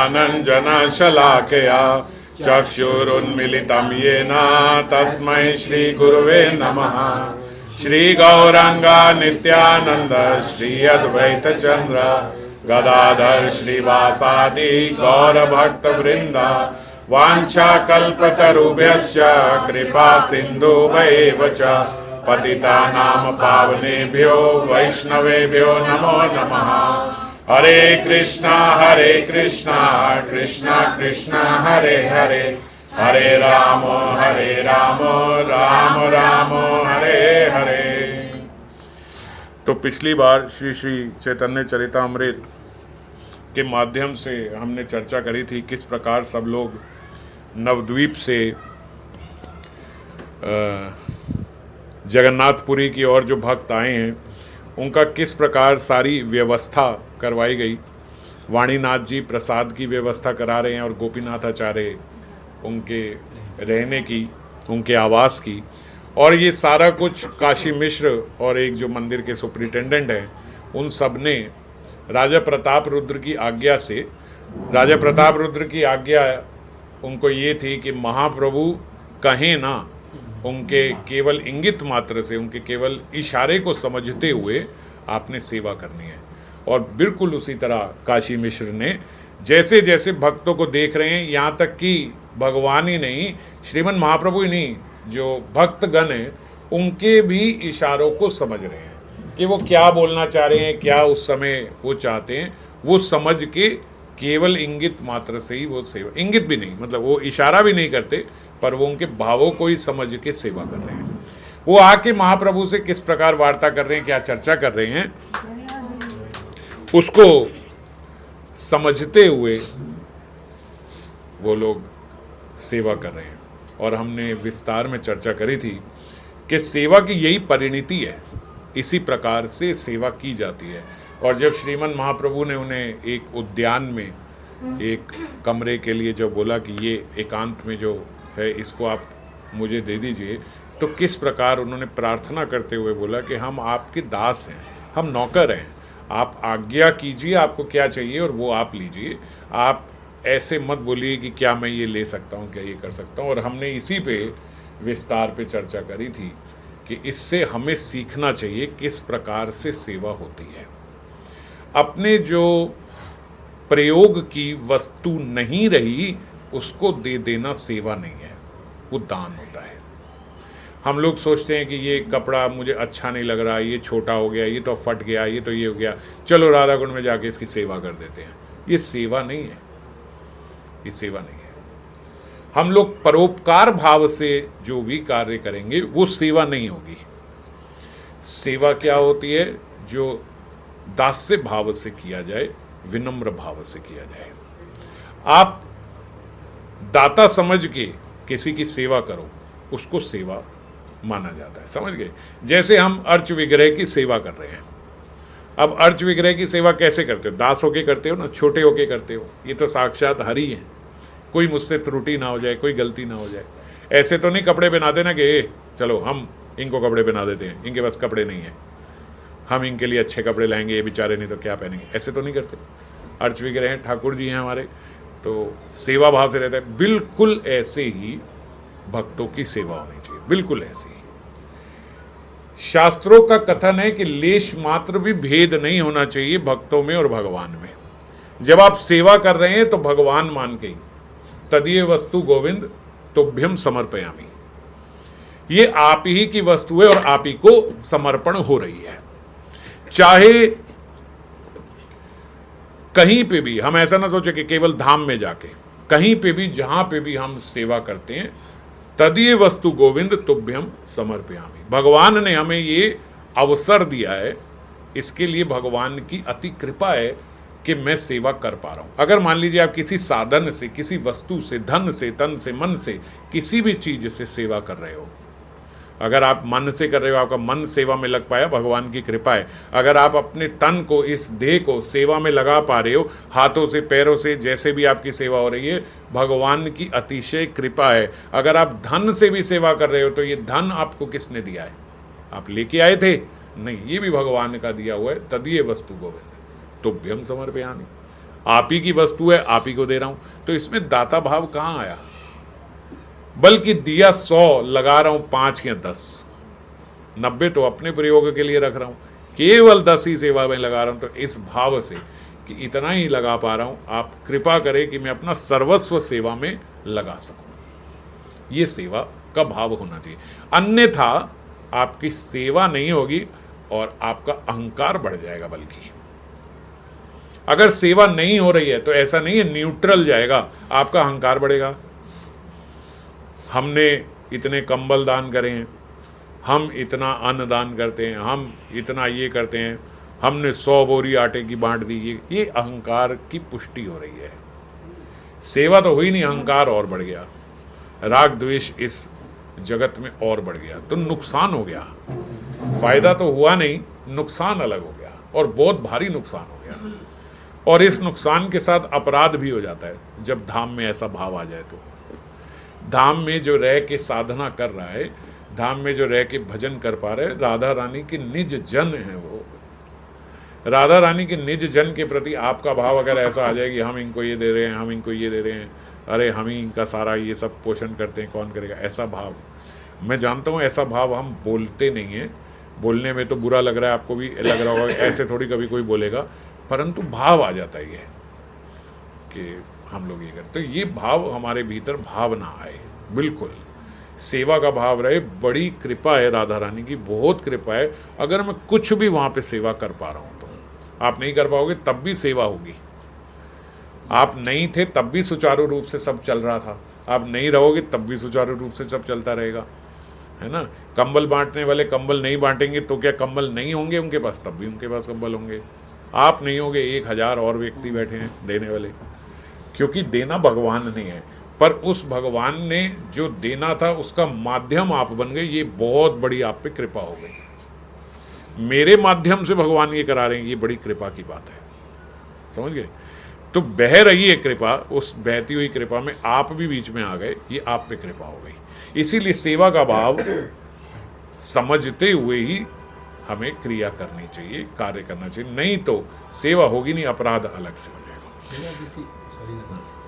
ज्ञानाञ्जनशलाकया चक्षुरुन्मिलितं येन तस्मै श्रीगुरुवे नमः। श्रीगौराङ्ग नित्यानन्द श्री अद्वैतचन्द्र गदाधर श्रीवासादि गौरभक्तवृन्द वाञ्छाकल्पतरुभ्यश्च कृपा सिन्धुभ्यैव च पतितानां पावनेभ्यो वैष्णवेभ्यो नमो नमः। हरे कृष्णा कृष्णा कृष्णा हरे हरे, हरे राम राम राम हरे हरे। तो पिछली बार श्री श्री चैतन्य चरितामृत के माध्यम से हमने चर्चा करी थी किस प्रकार सब लोग नवद्वीप से जगन्नाथपुरी की ओर जो भक्त आए हैं उनका किस प्रकार सारी व्यवस्था करवाई गई। वाणीनाथ जी प्रसाद की व्यवस्था करा रहे हैं और गोपीनाथ आचार्य उनके रहने की, उनके आवास की, और ये सारा कुछ काशी मिश्र और एक जो मंदिर के सुपरिटेंडेंट हैं उन सब ने राजा प्रताप रुद्र की आज्ञा से, राजा प्रताप रुद्र की आज्ञा उनको ये थी कि महाप्रभु कहें ना, उनके केवल इंगित मात्र से, उनके केवल इशारे को समझते हुए आपने सेवा करनी है। और बिल्कुल उसी तरह काशी मिश्र ने जैसे जैसे भक्तों को देख रहे हैं, यहाँ तक कि भगवान ही नहीं, श्रीमन महाप्रभु ही नहीं, जो भक्तगण हैं उनके भी इशारों को समझ रहे हैं कि वो क्या बोलना चाह रहे हैं, क्या उस समय वो चाहते हैं, वो समझ के केवल इंगित मात्र से ही वो सेवा, इंगित भी नहीं मतलब वो इशारा भी नहीं करते, पर वो उनके भावों को ही समझ के सेवा कर रहे हैं। वो आके महाप्रभु से किस प्रकार वार्ता कर रहे हैं, क्या चर्चा कर रहे हैं, उसको समझते हुए वो लोग सेवा कर रहे हैं। और हमने विस्तार में चर्चा करी थी कि सेवा की यही परिणति है, इसी प्रकार से सेवा की जाती है। और जब श्रीमन महाप्रभु ने उन्हें एक उद्यान में एक कमरे के लिए जब बोला कि ये एकांत में जो है इसको आप मुझे दे दीजिए, तो किस प्रकार उन्होंने प्रार्थना करते हुए बोला कि हम आपके दास हैं, हम नौकर हैं, आप आज्ञा कीजिए, आपको क्या चाहिए और वो आप लीजिए। आप ऐसे मत बोलिए कि क्या मैं ये ले सकता हूँ, क्या ये कर सकता हूँ। और हमने इसी पे विस्तार पे चर्चा करी थी कि इससे हमें सीखना चाहिए किस प्रकार से सेवा होती है। अपने जो प्रयोग की वस्तु नहीं रही उसको दे देना सेवा नहीं है, वो दान होता है। हम लोग सोचते हैं कि ये कपड़ा मुझे अच्छा नहीं लग रहा, ये छोटा हो गया, ये तो फट गया, ये तो ये हो गया, चलो राधा कुंड में जाके इसकी सेवा कर देते हैं। ये सेवा नहीं है, ये सेवा नहीं है। हम लोग परोपकार भाव से जो भी कार्य करेंगे वो सेवा नहीं होगी। सेवा क्या होती है? जो दास्य भाव से किया जाए, विनम्र भाव से किया जाए। आप दाता समझ के किसी की सेवा करो, उसको सेवा माना जाता है, समझ गए? जैसे हम अर्च विग्रह की सेवा कर रहे हैं। अब अर्च विग्रह की सेवा कैसे करते हो? दास होके करते हो ना, छोटे होके करते हो। ये तो साक्षात हरि है, कोई मुझसे त्रुटि ना हो जाए, कोई गलती ना हो जाए। ऐसे तो नहीं कपड़े पहना देना कि चलो हम इनको कपड़े पहना देते हैं, इनके पास कपड़े नहीं है, हम इनके लिए अच्छे कपड़े लाएंगे, ये बेचारे नहीं तो क्या पहनेंगे। ऐसे तो नहीं करते। अर्च विग्रह हैं, ठाकुर जी हैं हमारे, तो सेवा भाव से रहता है। बिल्कुल ऐसे ही भक्तों की सेवा होनी चाहिए, बिल्कुल ऐसे ही। शास्त्रों का कथन है कि लेश मात्र भी भेद नहीं होना चाहिए भक्तों में और भगवान में। जब आप सेवा कर रहे हैं तो भगवान मान के ही, तदीय वस्तु गोविंद तुभ्यम समर्पयामि, ये आप ही की वस्तु है और आप ही को समर्पण हो रही है। चाहे कहीं पे भी, हम ऐसा ना सोचे कि केवल धाम में जाके, कहीं पे भी जहां पे भी हम सेवा करते हैं, तदीय वस्तु गोविंद तुभ्यम समर्पयामि। भगवान ने हमें ये अवसर दिया है, इसके लिए भगवान की अति कृपा है कि मैं सेवा कर पा रहा हूं। अगर मान लीजिए आप किसी साधन से, किसी वस्तु से, धन से, तन से, मन से, किसी भी चीज से सेवा कर रहे हो, अगर आप मन से कर रहे हो, आपका मन सेवा में लग पाया, भगवान की कृपा है। अगर आप अपने तन को, इस देह को सेवा में लगा पा रहे हो, हाथों से, पैरों से, जैसे भी आपकी सेवा हो रही है, भगवान की अतिशय कृपा है। अगर आप धन से भी सेवा कर रहे हो तो ये धन आपको किसने दिया है? आप लेके आए थे? नहीं, ये भी भगवान का दिया हुआ है। तदीय वस्तु गोविंद तुभ्यम समर्पयामि। आप ही की वस्तु है, आप ही को दे रहा हूं। तो इसमें दाता भाव कहां आया? बल्कि दिया 100, लगा रहा हूं 5 या 10, 90 तो अपने प्रयोग के लिए रख रहा हूं, केवल 10 ही सेवा में लगा रहा हूं। तो इस भाव से कि इतना ही लगा पा रहा हूं, आप कृपा करें कि मैं अपना सर्वस्व सेवा में लगा सकूं। ये सेवा का भाव होना चाहिए, अन्यथा आपकी सेवा नहीं होगी और आपका अहंकार बढ़ जाएगा। बल्कि अगर सेवा नहीं हो रही है तो ऐसा नहीं है न्यूट्रल जाएगा, आपका अहंकार बढ़ेगा। हमने इतने कंबल दान करे हैं, हम इतना अन्न दान करते हैं, हम इतना ये करते हैं, हमने 100 बोरी आटे की बांट दी, ये अहंकार की पुष्टि हो रही है। सेवा तो हुई नहीं, अहंकार और बढ़ गया, राग द्वेष इस जगत में और बढ़ गया, तो नुकसान हो गया। फायदा तो हुआ नहीं, नुकसान अलग हो गया, और बहुत भारी नुकसान हो गया। और इस नुकसान के साथ अपराध भी हो जाता है जब धाम में ऐसा भाव आ जाए। तो धाम में जो रह के साधना कर रहा है, धाम में जो रह के भजन कर पा रहे, राधा रानी के निज जन है वो। राधा रानी के निज जन के प्रति आपका भाव अगर ऐसा आ जाए कि हम इनको ये दे रहे हैं, हम इनको ये दे रहे हैं, अरे हम ही इनका सारा ये सब पोषण करते हैं, कौन करेगा, ऐसा भाव। मैं जानता हूँ ऐसा भाव हम बोलते नहीं हैं, बोलने में तो बुरा लग रहा है, आपको भी लग रहा होगा, ऐसे थोड़ी कभी कोई बोलेगा, परंतु भाव आ जाता ही है कि हम लोग ये करते। तो ये भाव हमारे भीतर भाव ना आए, बिल्कुल सेवा का भाव रहे। बड़ी कृपा है राधा रानी की, बहुत कृपा है। अगर मैं कुछ भी वहाँ पे सेवा कर पा रहा हूँ, तो आप नहीं कर पाओगे तब भी सेवा होगी। आप नहीं थे तब भी सुचारू रूप से सब चल रहा था, आप नहीं रहोगे तब भी सुचारू रूप से सब चलता रहेगा, है ना। कंबल बांटने वाले कंबल नहीं बांटेंगे तो क्या कंबल नहीं होंगे उनके पास? तब भी उनके पास कंबल होंगे। आप नहीं होगे, 1000 और व्यक्ति बैठे हैं देने वाले, क्योंकि देना भगवान नहीं है, पर उस भगवान ने जो देना था उसका माध्यम आप बन गए। ये बहुत बड़ी आप पे कृपा हो गई, मेरे माध्यम से भगवान ये करा रहे हैं, ये बड़ी कृपा की बात है, समझ गए। तो बह रही है कृपा, उस बहती हुई कृपा में आप भी बीच में आ गए, ये आप पे कृपा हो गई। इसीलिए सेवा का भाव समझते हुए ही हमें क्रिया करनी चाहिए, कार्य करना चाहिए, नहीं तो सेवा होगी नहीं, अपराध अलग से हो जाएगा।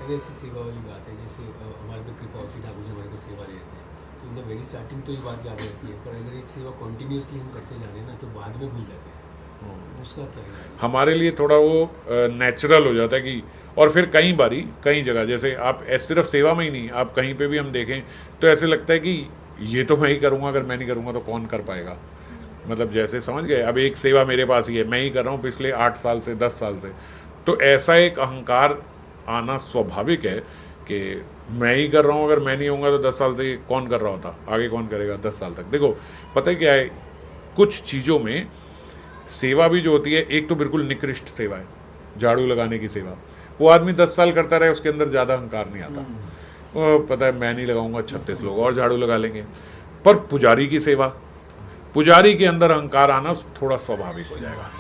ऐसी सेवा वाली बात है, जैसे हमारे पे कृपा होती है, ठाकुर जी हमारे को सेवा दे देते हैं, तो इन द वेरी स्टार्टिंग तो ये बात याद रहती है, पर अगर एक सेवा कॉन्टिन्यूसली हम करते जा रहे हैं ना, तो बाद में भूल जाते हैं। उसका क्या है? हमारे लिए थोड़ा वो नेचुरल हो जाता है कि, और फिर कई बारी कई जगह, जैसे आप सिर्फ सेवा में ही नहीं, आप कहीं पे भी हम देखें तो ऐसे लगता है कि ये तो मैं ही करूँगा, अगर मैं नहीं करूँगा तो कौन कर पाएगा। मतलब जैसे समझ गए, अब एक सेवा मेरे पास ही है, मैं ही कर रहा हूँ पिछले 8 साल से, 10 साल से, तो ऐसा एक अहंकार आना स्वाभाविक है कि मैं ही कर रहा हूँ, अगर मैं नहीं होऊंगा तो 10 साल से कौन कर रहा होता, आगे कौन करेगा 10 साल तक। देखो पता है क्या है, कुछ चीज़ों में सेवा भी जो होती है, एक तो बिल्कुल निकृष्ट सेवा है, झाड़ू लगाने की सेवा, वो आदमी 10 साल करता रहे, उसके अंदर ज़्यादा अहंकार नहीं आता, वो पता है मैं नहीं लगाऊंगा, 36 लोग और झाड़ू लगा लेंगे। पर पुजारी की सेवा, पुजारी के अंदर अहंकार आना थोड़ा स्वाभाविक हो जाएगा।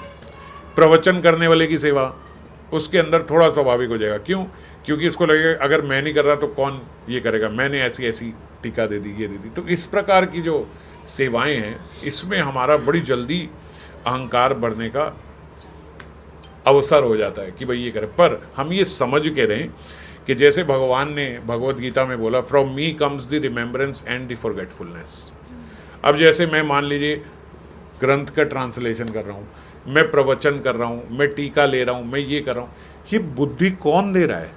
प्रवचन करने वाले की सेवा, उसके अंदर थोड़ा स्वाभाविक हो जाएगा। क्यों? क्योंकि इसको लगेगा अगर मैं नहीं कर रहा तो कौन ये करेगा, मैंने ऐसी ऐसी टीका दे दी, ये दे दी। तो इस प्रकार की जो सेवाएं हैं, इसमें हमारा बड़ी जल्दी अहंकार बढ़ने का अवसर हो जाता है कि भाई ये करें। पर हम ये समझ के रहें कि जैसे भगवान ने भगवत गीता में बोला, from me comes the remembrance and the forgetfulness. अब जैसे मैं मान लीजिए ग्रंथ का ट्रांसलेशन कर रहा हूँ, मैं प्रवचन कर रहा हूँ, मैं टीका ले रहा हूँ, मैं ये कर रहा हूँ, ये बुद्धि कौन दे रहा है?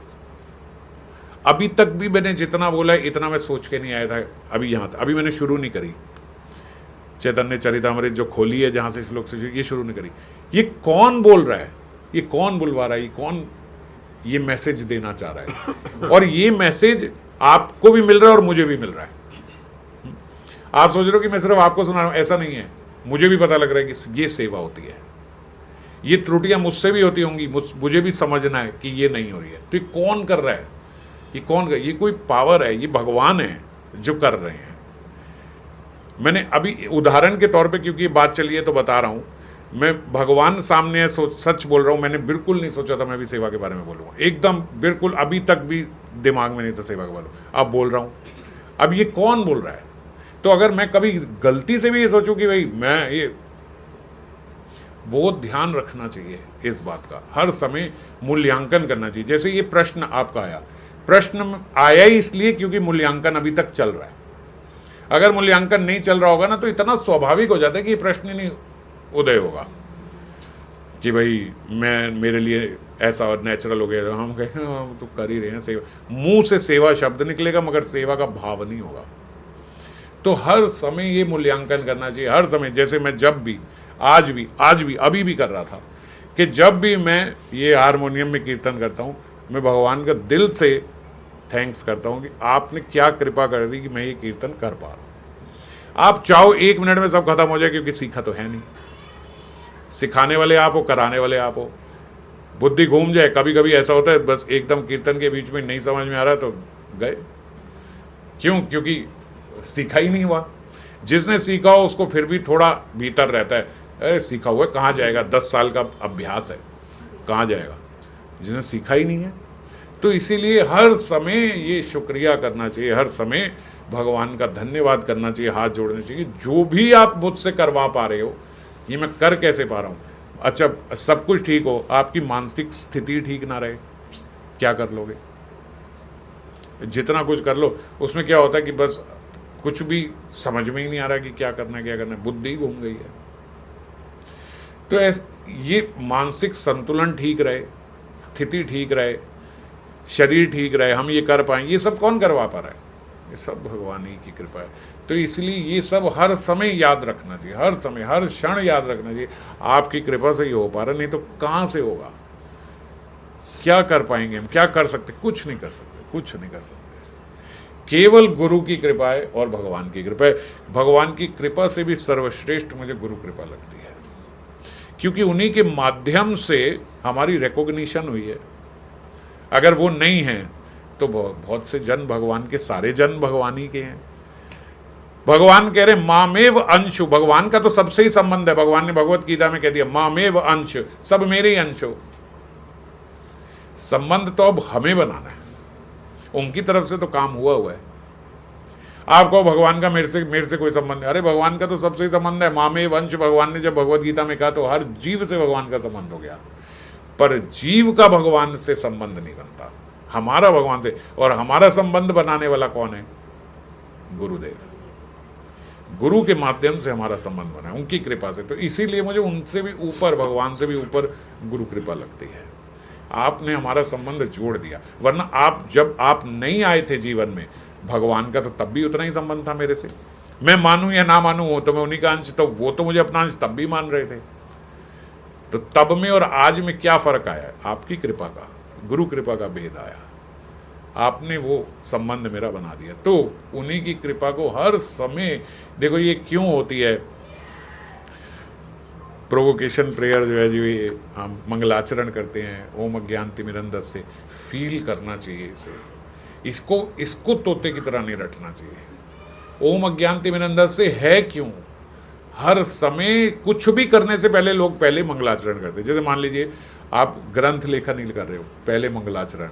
अभी तक भी मैंने जितना बोला है इतना मैं सोच के नहीं आया था, अभी यहाँ तक अभी मैंने शुरू नहीं करी। चैतन्य चरितामृत जो खोली है, जहाँ से श्लोक से ये शुरू नहीं करी। ये कौन बोल रहा है, ये कौन बुलवा रहा है, ये कौन ये मैसेज देना चाह रहा है? और ये मैसेज आपको भी मिल रहा है और मुझे भी मिल रहा है। आप सोच रहे हो कि मैं सिर्फ आपको सुना रहा हूँ, ऐसा नहीं है, मुझे भी पता लग रहा है कि ये सेवा होती है। ये त्रुटियां मुझसे भी होती होंगी, मुझे भी समझना है कि ये नहीं हो रही है। तो ये कौन कर रहा है, ये कौन कर, ये कोई पावर है, ये भगवान है जो कर रहे हैं। मैंने अभी उदाहरण के तौर पे, क्योंकि ये बात चली है तो बता रहा हूँ, मैं भगवान सामने है, सच बोल रहा हूँ। मैंने बिल्कुल नहीं सोचा था मैं भी सेवा के बारे में बोलूँगा, एकदम बिल्कुल अभी तक भी दिमाग में नहीं था सेवा के बारे में। अब बोल रहा हूँ, अब ये कौन बोल रहा है? तो अगर मैं कभी गलती से भी ये सोचूं कि भाई मैं ये, बहुत ध्यान रखना चाहिए इस बात का, हर समय मूल्यांकन करना चाहिए। जैसे ये प्रश्न आपका आया, प्रश्न आया ही इसलिए क्योंकि मूल्यांकन अभी तक चल रहा है। अगर मूल्यांकन नहीं चल रहा होगा ना तो इतना स्वाभाविक हो जाता है कि ये प्रश्न ही नहीं उदय होगा कि भाई मैं, मेरे लिए ऐसा और नेचुरल हो गया। हम कहें हम तो कर ही रहे हैं सेवा, मुंह से सेवा शब्द निकलेगा मगर सेवा का भाव नहीं होगा। तो हर समय ये मूल्यांकन करना चाहिए, हर समय। जैसे मैं जब भी, आज भी अभी भी कर रहा था कि जब भी मैं ये हारमोनियम में कीर्तन करता हूँ, मैं भगवान का दिल से थैंक्स करता हूँ कि आपने क्या कृपा कर दी कि मैं ये कीर्तन कर पा रहा हूँ। आप चाहो 1 मिनट में सब खत्म हो जाए, क्योंकि सीखा तो है नहीं। सिखाने वाले आप हो, कराने वाले आप हो। बुद्धि घूम जाए, कभी कभी ऐसा होता है बस एकदम कीर्तन के बीच में नहीं समझ में आ रहा तो गए। क्यों? क्योंकि सीखा ही नहीं हुआ। जिसने सीखा हो उसको फिर भी थोड़ा भीतर रहता है, अरे सीखा हुआ है कहाँ जाएगा, 10 साल का अभ्यास है, कहाँ जाएगा। जिसने सीखा ही नहीं है। तो इसीलिए हर समय ये शुक्रिया करना चाहिए, हर समय भगवान का धन्यवाद करना चाहिए, हाथ जोड़ने चाहिए। जो भी आप मुझसे करवा पा रहे हो, ये मैं कर कैसे पा रहा हूँ। अच्छा, सब कुछ ठीक हो, आपकी मानसिक स्थिति ठीक ना रहे, क्या कर लोगे? जितना कुछ कर लो उसमें क्या होता है कि बस कुछ भी समझ में ही नहीं आ रहा कि क्या करना है, बुद्धि घूम गई है। तो ये मानसिक संतुलन ठीक रहे, स्थिति ठीक रहे, शरीर ठीक रहे, हम ये कर पाएं, ये सब कौन करवा पा रहा है? ये सब भगवान ही की कृपा है। तो इसलिए ये सब हर समय याद रखना चाहिए, हर समय, हर क्षण याद रखना चाहिए। आपकी कृपा से ही हो पा रहा, नहीं तो कहाँ से होगा? क्या कर पाएंगे हम? क्या कर सकते? कुछ नहीं कर सकते, कुछ नहीं कर सकते। केवल गुरु की कृपा है और भगवान की कृपा है। भगवान की कृपा से भी सर्वश्रेष्ठ मुझे गुरु कृपा लगती है, क्योंकि उन्हीं के माध्यम से हमारी रिकॉग्निशन हुई है। अगर वो नहीं है तो बहुत से जन भगवान के, सारे जन भगवान ही के हैं। भगवान कह रहे मामेव अंशु, भगवान का तो सबसे ही संबंध है। भगवान ने भगवत गीता में कह दिया मामेव अंश, सब मेरे ही अंश हो। संबंध तो अब हमें बनाना है, उनकी तरफ से तो काम हुआ है। आपको भगवान का मेरे से कोई संबंध नहीं, अरे भगवान का तो सबसे ही संबंध है। मामेव अंश भगवान ने जब भगवत गीता में कहा तो हर जीव से भगवान का संबंध हो गया। पर जीव का भगवान से संबंध नहीं बनता, हमारा भगवान से। और हमारा संबंध बनाने वाला कौन है? गुरुदेव। गुरु के माध्यम से हमारा संबंध बना है, उनकी कृपा से। तो इसीलिए मुझे उनसे भी ऊपर, भगवान से भी ऊपर गुरु कृपा लगती है। आपने हमारा संबंध जोड़ दिया, वरना आप जब आप नहीं आए थे जीवन में, भगवान का तो तब भी उतना ही संबंध था मेरे से। मैं मानूं या ना मानूं, वो तो मैं उन्हीं का अंश, तो वो तो मुझे अपना अंश तब भी मान रहे थे। तो तब में और आज में क्या फर्क आया? आपकी कृपा का, गुरु कृपा का भेद आया। आपने वो संबंध मेरा बना दिया। तो उन्हीं की कृपा को हर समय, देखो ये क्यों होती है प्रोवोकेशन प्रेयर जो है, जो ये हम मंगलाचरण करते हैं, ओम अज्ञानतिमिरंधस्य, फील करना चाहिए इसे, इसको तोते की तरह नहीं रटना चाहिए। ओम अज्ञानतिमिरंधस्य है क्यों? हर समय कुछ भी करने से पहले लोग पहले मंगलाचरण करते हैं। जैसे मान लीजिए आप ग्रंथ लेखन नहीं कर रहे हो, पहले मंगलाचरण,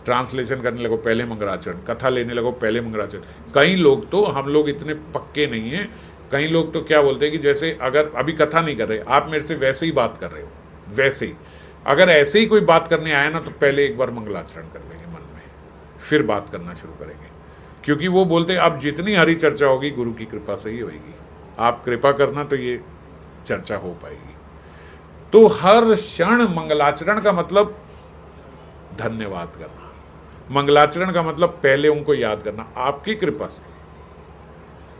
ट्रांसलेशन करने लगो पहले मंगलाचरण, कथा लेने लगो पहले मंगलाचरण। कई लोग तो, हम लोग इतने पक्के नहीं हैं, कई लोग तो क्या बोलते हैं कि जैसे अगर अभी कथा नहीं कर रहे, आप मेरे से वैसे ही बात कर रहे हो, वैसे ही अगर ऐसे ही कोई बात करने आया ना तो पहले एक बार मंगलाचरण कर लेंगे मन में, फिर बात करना शुरू करेंगे। क्योंकि वो बोलते हैं अब जितनी हरी चर्चा होगी गुरु की कृपा से ही होगी, आप कृपा करना तो ये चर्चा हो पाएगी। तो हर क्षण मंगलाचरण का मतलब धन्यवाद करना, मंगलाचरण का मतलब पहले उनको याद करना, आपकी कृपा से,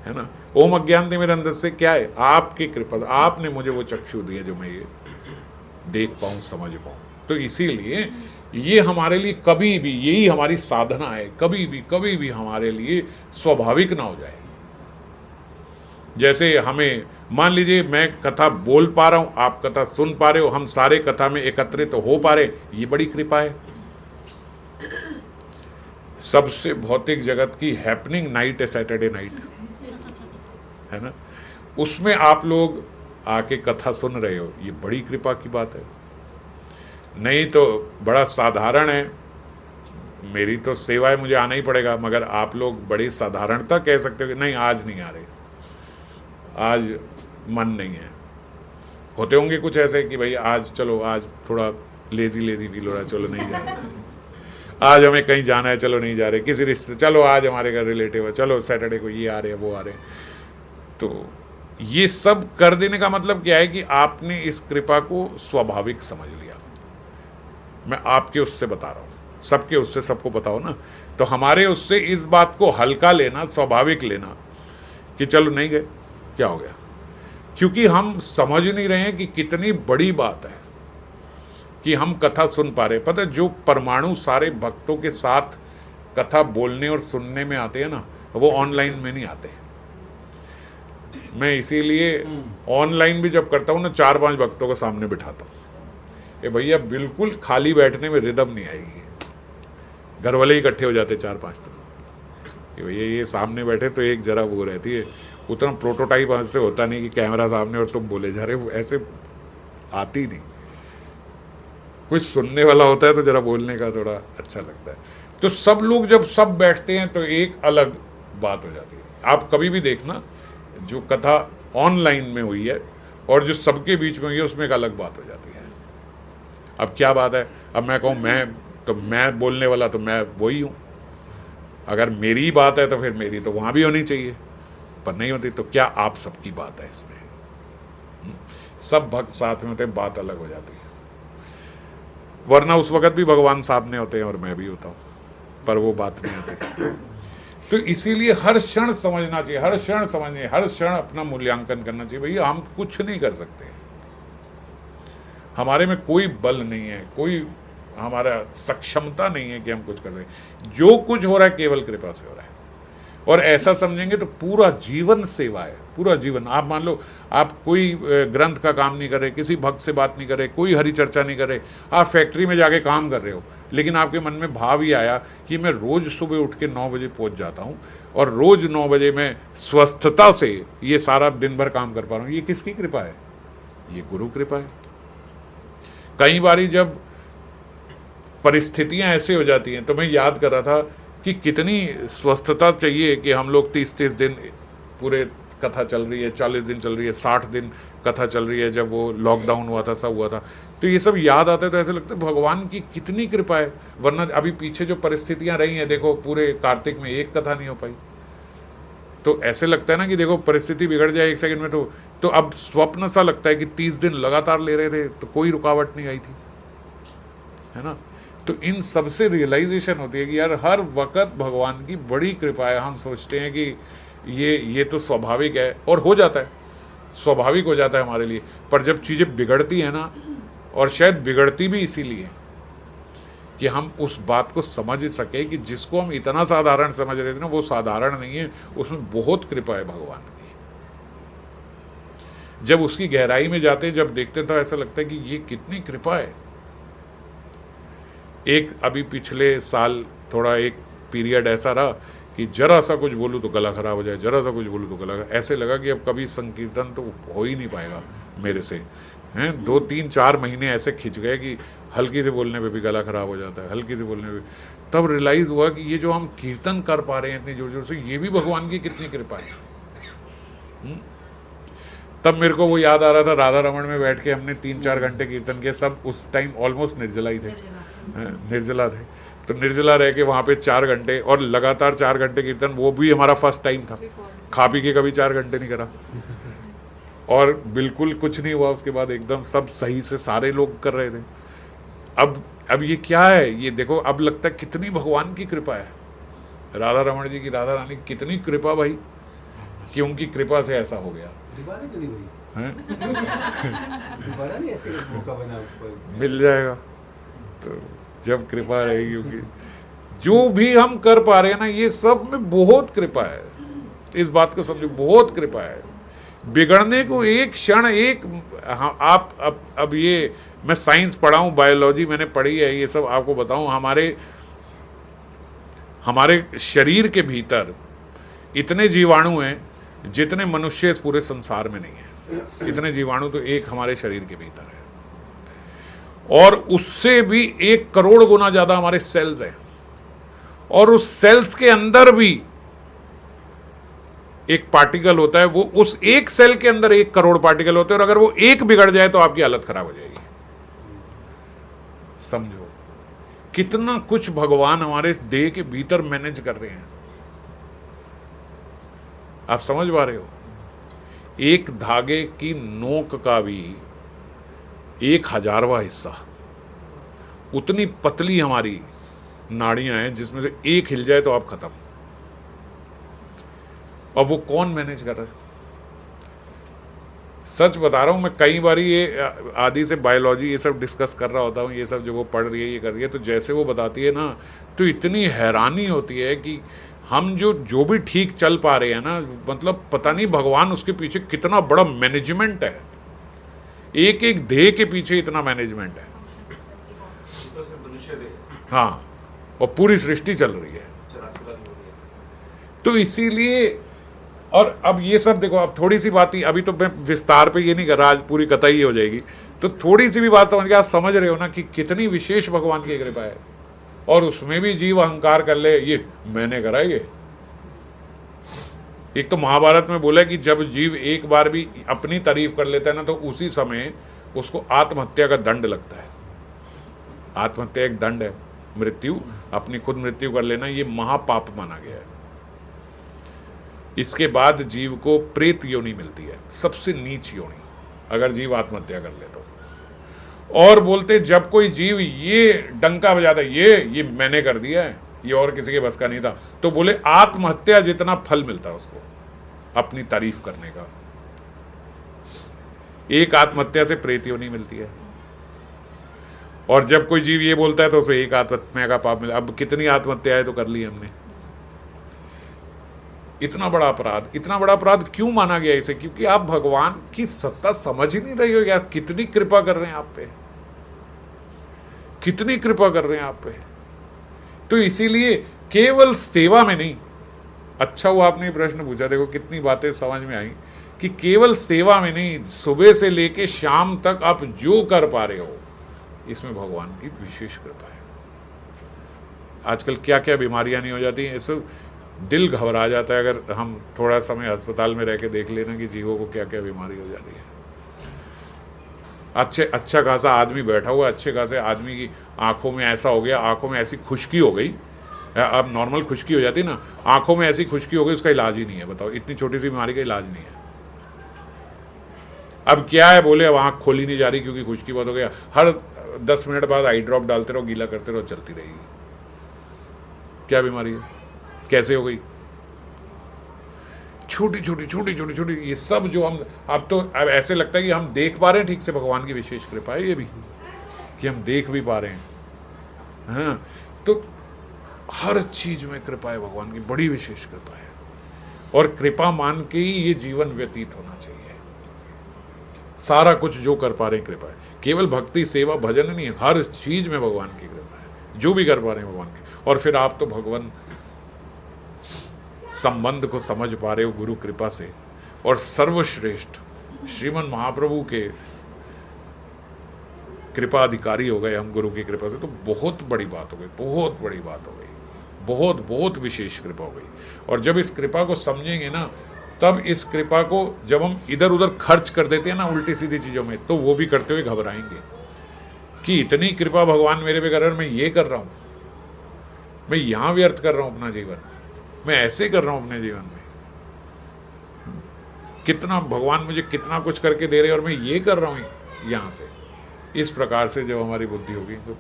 है ना। ओम अज्ञानतिमिरंधस्य क्या है? आपकी कृपा, आपने मुझे वो चक्षु दिए जो मैं ये देख पाऊं, समझ पाऊं। तो इसीलिए ये हमारे लिए कभी भी, यही हमारी साधना है, कभी भी हमारे लिए स्वाभाविक ना हो जाए। जैसे हमें, मान लीजिए मैं कथा बोल पा रहा हूं, आप कथा सुन पा रहे हो, हम सारे कथा में एकत्रित तो हो पा रहे, ये बड़ी कृपा है। सबसे भौतिक जगत की हैपनिंग नाइट है सैटरडे नाइट, है ना, उसमें आप लोग आके कथा सुन रहे हो, ये बड़ी कृपा की बात है। नहीं तो बड़ा साधारण है, मेरी तो सेवा है, मुझे आना ही पड़ेगा, मगर आप लोग बड़ी साधारणता कह सकते हो कि नहीं आज नहीं आ रहे, आज मन नहीं है, होते होंगे कुछ ऐसे कि भाई आज चलो, आज थोड़ा लेजी फील हो रहा है, चलो नहीं जा रहे, आज हमें कहीं जाना है, चलो नहीं जा रहे, किसी रिश्ते, चलो आज हमारे घर रिलेटिव है, चलो सैटरडे को ये आ रहे हैं, वो आ रहे हैं। तो ये सब कर देने का मतलब क्या है कि आपने इस कृपा को स्वाभाविक समझ लिया। मैं आपके उससे बता रहा हूँ, सबके उससे सबको बताओ ना, तो हमारे उससे इस बात को हल्का लेना, स्वाभाविक लेना कि चलो नहीं गए, क्या हो गया, क्योंकि हम समझ नहीं रहे हैं कि कितनी बड़ी बात है कि हम कथा सुन पा रहे। पता है, जो परमाणु सारे भक्तों के साथ कथा बोलने और सुनने में आते हैं ना, वो ऑनलाइन में नहीं आते। मैं इसीलिए ऑनलाइन भी जब करता हूँ ना, 4-5 भक्तों को सामने बिठाता हूँ। ये भैया बिल्कुल खाली बैठने में रिदम नहीं आएगी, घर वाले ही इकट्ठे हो जाते 4-5। तो ये भैया ये सामने बैठे तो एक जरा वो रहती है, उतना प्रोटोटाइप से होता नहीं कि कैमरा सामने और तुम बोले जा रहे हो, ऐसे आती नहीं। कुछ सुनने वाला होता है तो जरा बोलने का थोड़ा अच्छा लगता है। तो सब लोग जब सब बैठते हैं तो एक अलग बात हो जाती है। आप कभी भी देखना, जो कथा ऑनलाइन में हुई है और जो सबके बीच में हुई है, उसमें एक अलग बात हो जाती है। अब क्या बात है, अब मैं कहूँ मैं बोलने वाला तो मैं वही हूँ, अगर मेरी बात है तो फिर मेरी तो वहाँ भी होनी चाहिए, पर नहीं होती। तो क्या आप सबकी बात है इसमें? सब भक्त साथ में होते, बात अलग हो जाती है। वरना उस वक्त भी भगवान सामने होते हैं और मैं भी होता हूँ, पर वो बात नहीं होती। तो इसीलिए हर क्षण समझना चाहिए, हर क्षण समझिए, हर क्षण अपना मूल्यांकन करना चाहिए। भैया हम कुछ नहीं कर सकते, हमारे में कोई बल नहीं है, कोई हमारा सक्षमता नहीं है कि हम कुछ कर सकें। जो कुछ हो रहा है केवल कृपा से हो रहा है। और ऐसा समझेंगे तो पूरा जीवन सेवा है, पूरा जीवन। आप मान लो आप कोई ग्रंथ का काम नहीं कर रहे, किसी भक्त से बात नहीं कर रहे, कोई हरि चर्चा नहीं कर रहे, आप फैक्ट्री में जाके काम कर रहे हो, लेकिन आपके मन में भाव ही आया कि मैं रोज़ सुबह उठ के 9 बजे पहुंच जाता हूं और रोज़ 9 बजे मैं स्वस्थता से ये सारा दिन भर काम कर पा रहा हूँ। ये किसकी कृपा है? ये गुरु कृपा है। कई बारी जब परिस्थितियां ऐसे हो जाती हैं, तो मैं याद कर रहा था कि कितनी स्वस्थता चाहिए कि हम लोग 30-30 दिन पूरे कथा चल रही है, 40 दिन चल रही है, 60 दिन कथा चल रही है। जब वो लॉकडाउन हुआ था, सब हुआ था, तो ये सब याद आता है तो ऐसे लगता है भगवान की कितनी कृपा है। वरना अभी पीछे जो परिस्थितियां रही हैं, देखो पूरे कार्तिक में एक कथा नहीं हो पाई, तो ऐसे लगता है ना कि देखो परिस्थिति बिगड़ जाए एक सेकंड में, तो अब स्वप्न सा लगता है कि 30 दिन लगातार ले रहे थे तो कोई रुकावट नहीं आई थी, है ना। तो इन सबसे रियलाइजेशन होती है कि यार हर वक्त भगवान की बड़ी कृपा है। हम सोचते हैं कि ये तो स्वाभाविक है, और हो जाता है, स्वाभाविक हो जाता है हमारे लिए। पर जब चीज़ें बिगड़ती हैं ना, और शायद बिगड़ती भी इसीलिए कि हम उस बात को समझ सके कि जिसको हम इतना साधारण समझ रहे थे ना, वो साधारण नहीं है, उसमें बहुत कृपा है भगवान की। जब उसकी गहराई में जाते हैं, जब देखते हैं, तो ऐसा लगता है कि ये कितनी कृपा है। एक अभी पिछले साल थोड़ा एक पीरियड ऐसा रहा कि जरा सा कुछ बोलूँ तो गला खराब हो जाए, जरा सा कुछ बोलूँ तो गला, ऐसे लगा कि अब कभी संकीर्तन तो हो ही नहीं पाएगा मेरे से, हैं। 2-3-4 महीने ऐसे खिंच गए कि हल्की से बोलने पे भी गला खराब हो जाता है, हल्की से बोलने पे। तब रियलाइज़ हुआ कि ये जो हम कीर्तन कर पा रहे हैं इतनी जोर जोर से, ये भी भगवान की कितनी कृपा है। तब मेरे को वो याद आ रहा था, राधा रमण में बैठ के हमने 3-4 घंटे कीर्तन किया। सब उस टाइम ऑलमोस्ट निर्जला ही थे, निर्जला थे। तो निर्जला रह के वहाँ पे 4 घंटे, और लगातार 4 घंटे कीर्तन, वो भी हमारा फर्स्ट टाइम था। खा पी के कभी 4 घंटे नहीं करा, और बिल्कुल कुछ नहीं हुआ। उसके बाद एकदम सब सही से सारे लोग कर रहे थे। अब ये क्या है, ये देखो, अब लगता है कितनी भगवान की कृपा है, राधा रमण जी की, राधा रानी कितनी कृपा भाई, कि उनकी कृपा से ऐसा हो गया। मिल जाएगा तो जब कृपा रहेगी, क्योंकि जो भी हम कर पा रहे हैं ना, ये सब में बहुत कृपा है। इस बात को समझो, बहुत कृपा है। बिगड़ने को एक क्षण, एक आप अब ये मैं साइंस पढ़ा हूँ, बायोलॉजी मैंने पढ़ी है, ये सब आपको बताऊँ। हमारे शरीर के भीतर इतने जीवाणु हैं जितने मनुष्य इस पूरे संसार में नहीं है। इतने जीवाणु तो एक हमारे शरीर के भीतर है, और उससे भी 1 करोड़ गुना ज़्यादा हमारे सेल्स हैं, और उस सेल्स के अंदर भी एक पार्टिकल होता है, वो उस एक सेल के अंदर 1 करोड़ पार्टिकल होते हैं, और अगर वो एक बिगड़ जाए तो आपकी हालत खराब हो जाएगी। समझो कितना कुछ भगवान हमारे देह के भीतर मैनेज कर रहे हैं। आप समझ पा रहे हो? एक धागे की नोक का भी 1,000वां हिस्सा, उतनी पतली हमारी नाड़ियां हैं जिसमें से एक हिल जाए तो आप खत्म। और वो कौन मैनेज कर रहा है? सच बता रहा हूं मैं, कई बार ये आदि से बायोलॉजी ये सब डिस्कस कर रहा होता हूँ, ये सब जो वो पढ़ रही है, ये कर रही है, तो जैसे वो बताती है ना, तो इतनी हैरानी होती है कि हम जो भी ठीक चल पा रहे हैं ना, मतलब पता नहीं भगवान उसके पीछे कितना बड़ा मैनेजमेंट है। एक एक देह के पीछे इतना मैनेजमेंट है। हाँ, और पूरी सृष्टि चल रही है। तो इसीलिए, और अब ये सब देखो, अब थोड़ी सी बात ही, अभी तो मैं विस्तार पे ये नहीं कर रहा, आज पूरी कथा ही हो जाएगी, तो थोड़ी सी भी बात समझ के आप समझ रहे हो ना कि कितनी विशेष भगवान की कृपा है। और उसमें भी जीव अहंकार कर ले, ये मैंने करा ये। एक तो महाभारत में बोला है कि जब जीव एक बार भी अपनी तारीफ कर लेता है ना, तो उसी समय उसको आत्महत्या का दंड लगता है। आत्महत्या एक दंड है, मृत्यु, अपनी खुद मृत्यु कर लेना, ये महापाप माना गया है। इसके बाद जीव को प्रेत योनि मिलती है, सबसे नीच योनि, अगर जीव आत्महत्या कर ले तो। और बोलते जब कोई जीव ये डंका बजाता है, ये मैंने कर दिया है, ये और किसी के बस का नहीं था, तो बोले आत्महत्या जितना फल मिलता है उसको अपनी तारीफ करने का। एक आत्महत्या से प्रेत योनि मिलती है। और जब कोई जीव ये बोलता है तो उसे एक आत्महत्या का पाप मिला। अब कितनी आत्महत्याएं तो कर ली हमने। इतना बड़ा अपराध, इतना बड़ा अपराध क्यों माना गया इसे? क्योंकि आप भगवान की सत्ता समझ ही नहीं रही हो यार। कितनी कृपा कर रहे हैं आप पे, कितनी कृपा कर रहे हैं आप पे। तो इसीलिए केवल सेवा में नहीं, अच्छा हुआ आपने प्रश्न पूछा, देखो कितनी बातें समझ में आई कि केवल सेवा में नहीं, सुबह से लेके शाम तक आप जो कर पा रहे हो, इसमें भगवान की विशेष कृपा है। आजकल क्या क्या बीमारियां नहीं हो जाती हैं, इससे दिल घबरा जाता है। अगर हम थोड़ा समय अस्पताल में रह के देख लेना कि जीवों को क्या क्या बीमारी हो जाती है। अच्छा खासा आदमी बैठा हुआ, अच्छे खासे आदमी की आंखों में ऐसा हो गया, आंखों में ऐसी खुश्की हो गई, अब नॉर्मल खुश्की हो जाती ना, आंखों में ऐसी खुश्की हो गई, उसका इलाज ही नहीं है। बताओ, इतनी छोटी सी बीमारी का इलाज नहीं है। अब क्या है, बोले अब आंख खोली नहीं जा रही क्योंकि खुश्की बहुत हो गया, हर 10 मिनट बाद आई ड्रॉप डालते रहो, गीला करते रहो, चलती रहेगी। क्या बीमारी है, कैसे हो गई? छोटी छोटी ये सब जो हम अब ऐसे लगता है कि हम देख पा रहे हैं ठीक से। भगवान की विशेष कृपा है ये भी कि हम देख भी पा रहे हैं। हाँ, तो हर चीज में कृपा है भगवान की, बड़ी विशेष कृपा है। और कृपा मान के ही ये जीवन व्यतीत होना चाहिए। सारा कुछ जो कर पा रहे हैं कृपा है। केवल भक्ति, सेवा, भजन नहीं है, हर चीज में भगवान की कृपा है। जो भी कर पा रहे हैं भगवान की। और फिर आप तो भगवान संबंध को समझ पा रहे हो गुरु कृपा से। और सर्वश्रेष्ठ श्रीमन महाप्रभु के कृपा अधिकारी हो गए हम गुरु की कृपा से, तो बहुत बड़ी बात हो गई, बहुत बड़ी बात हो गई, बहुत बहुत विशेष कृपा हो गई। और जब इस कृपा को समझेंगे ना, तब इस कृपा को जब हम इधर उधर खर्च कर देते हैं ना उल्टी सीधी चीज़ों में, तो वो भी करते हुए घबराएंगे कि इतनी कृपा भगवान मेरे पे कर रहे हैं, मैं ये कर रहा हूँ, मैं यहाँ व्यर्थ कर रहा हूँ अपना जीवन, मैं ऐसे कर रहा हूँ अपने जीवन में। कितना भगवान मुझे कितना कुछ करके दे रहे हैं और मैं ये कर रहा हूँ यहाँ से। इस प्रकार से जब हमारी बुद्धि होगी तो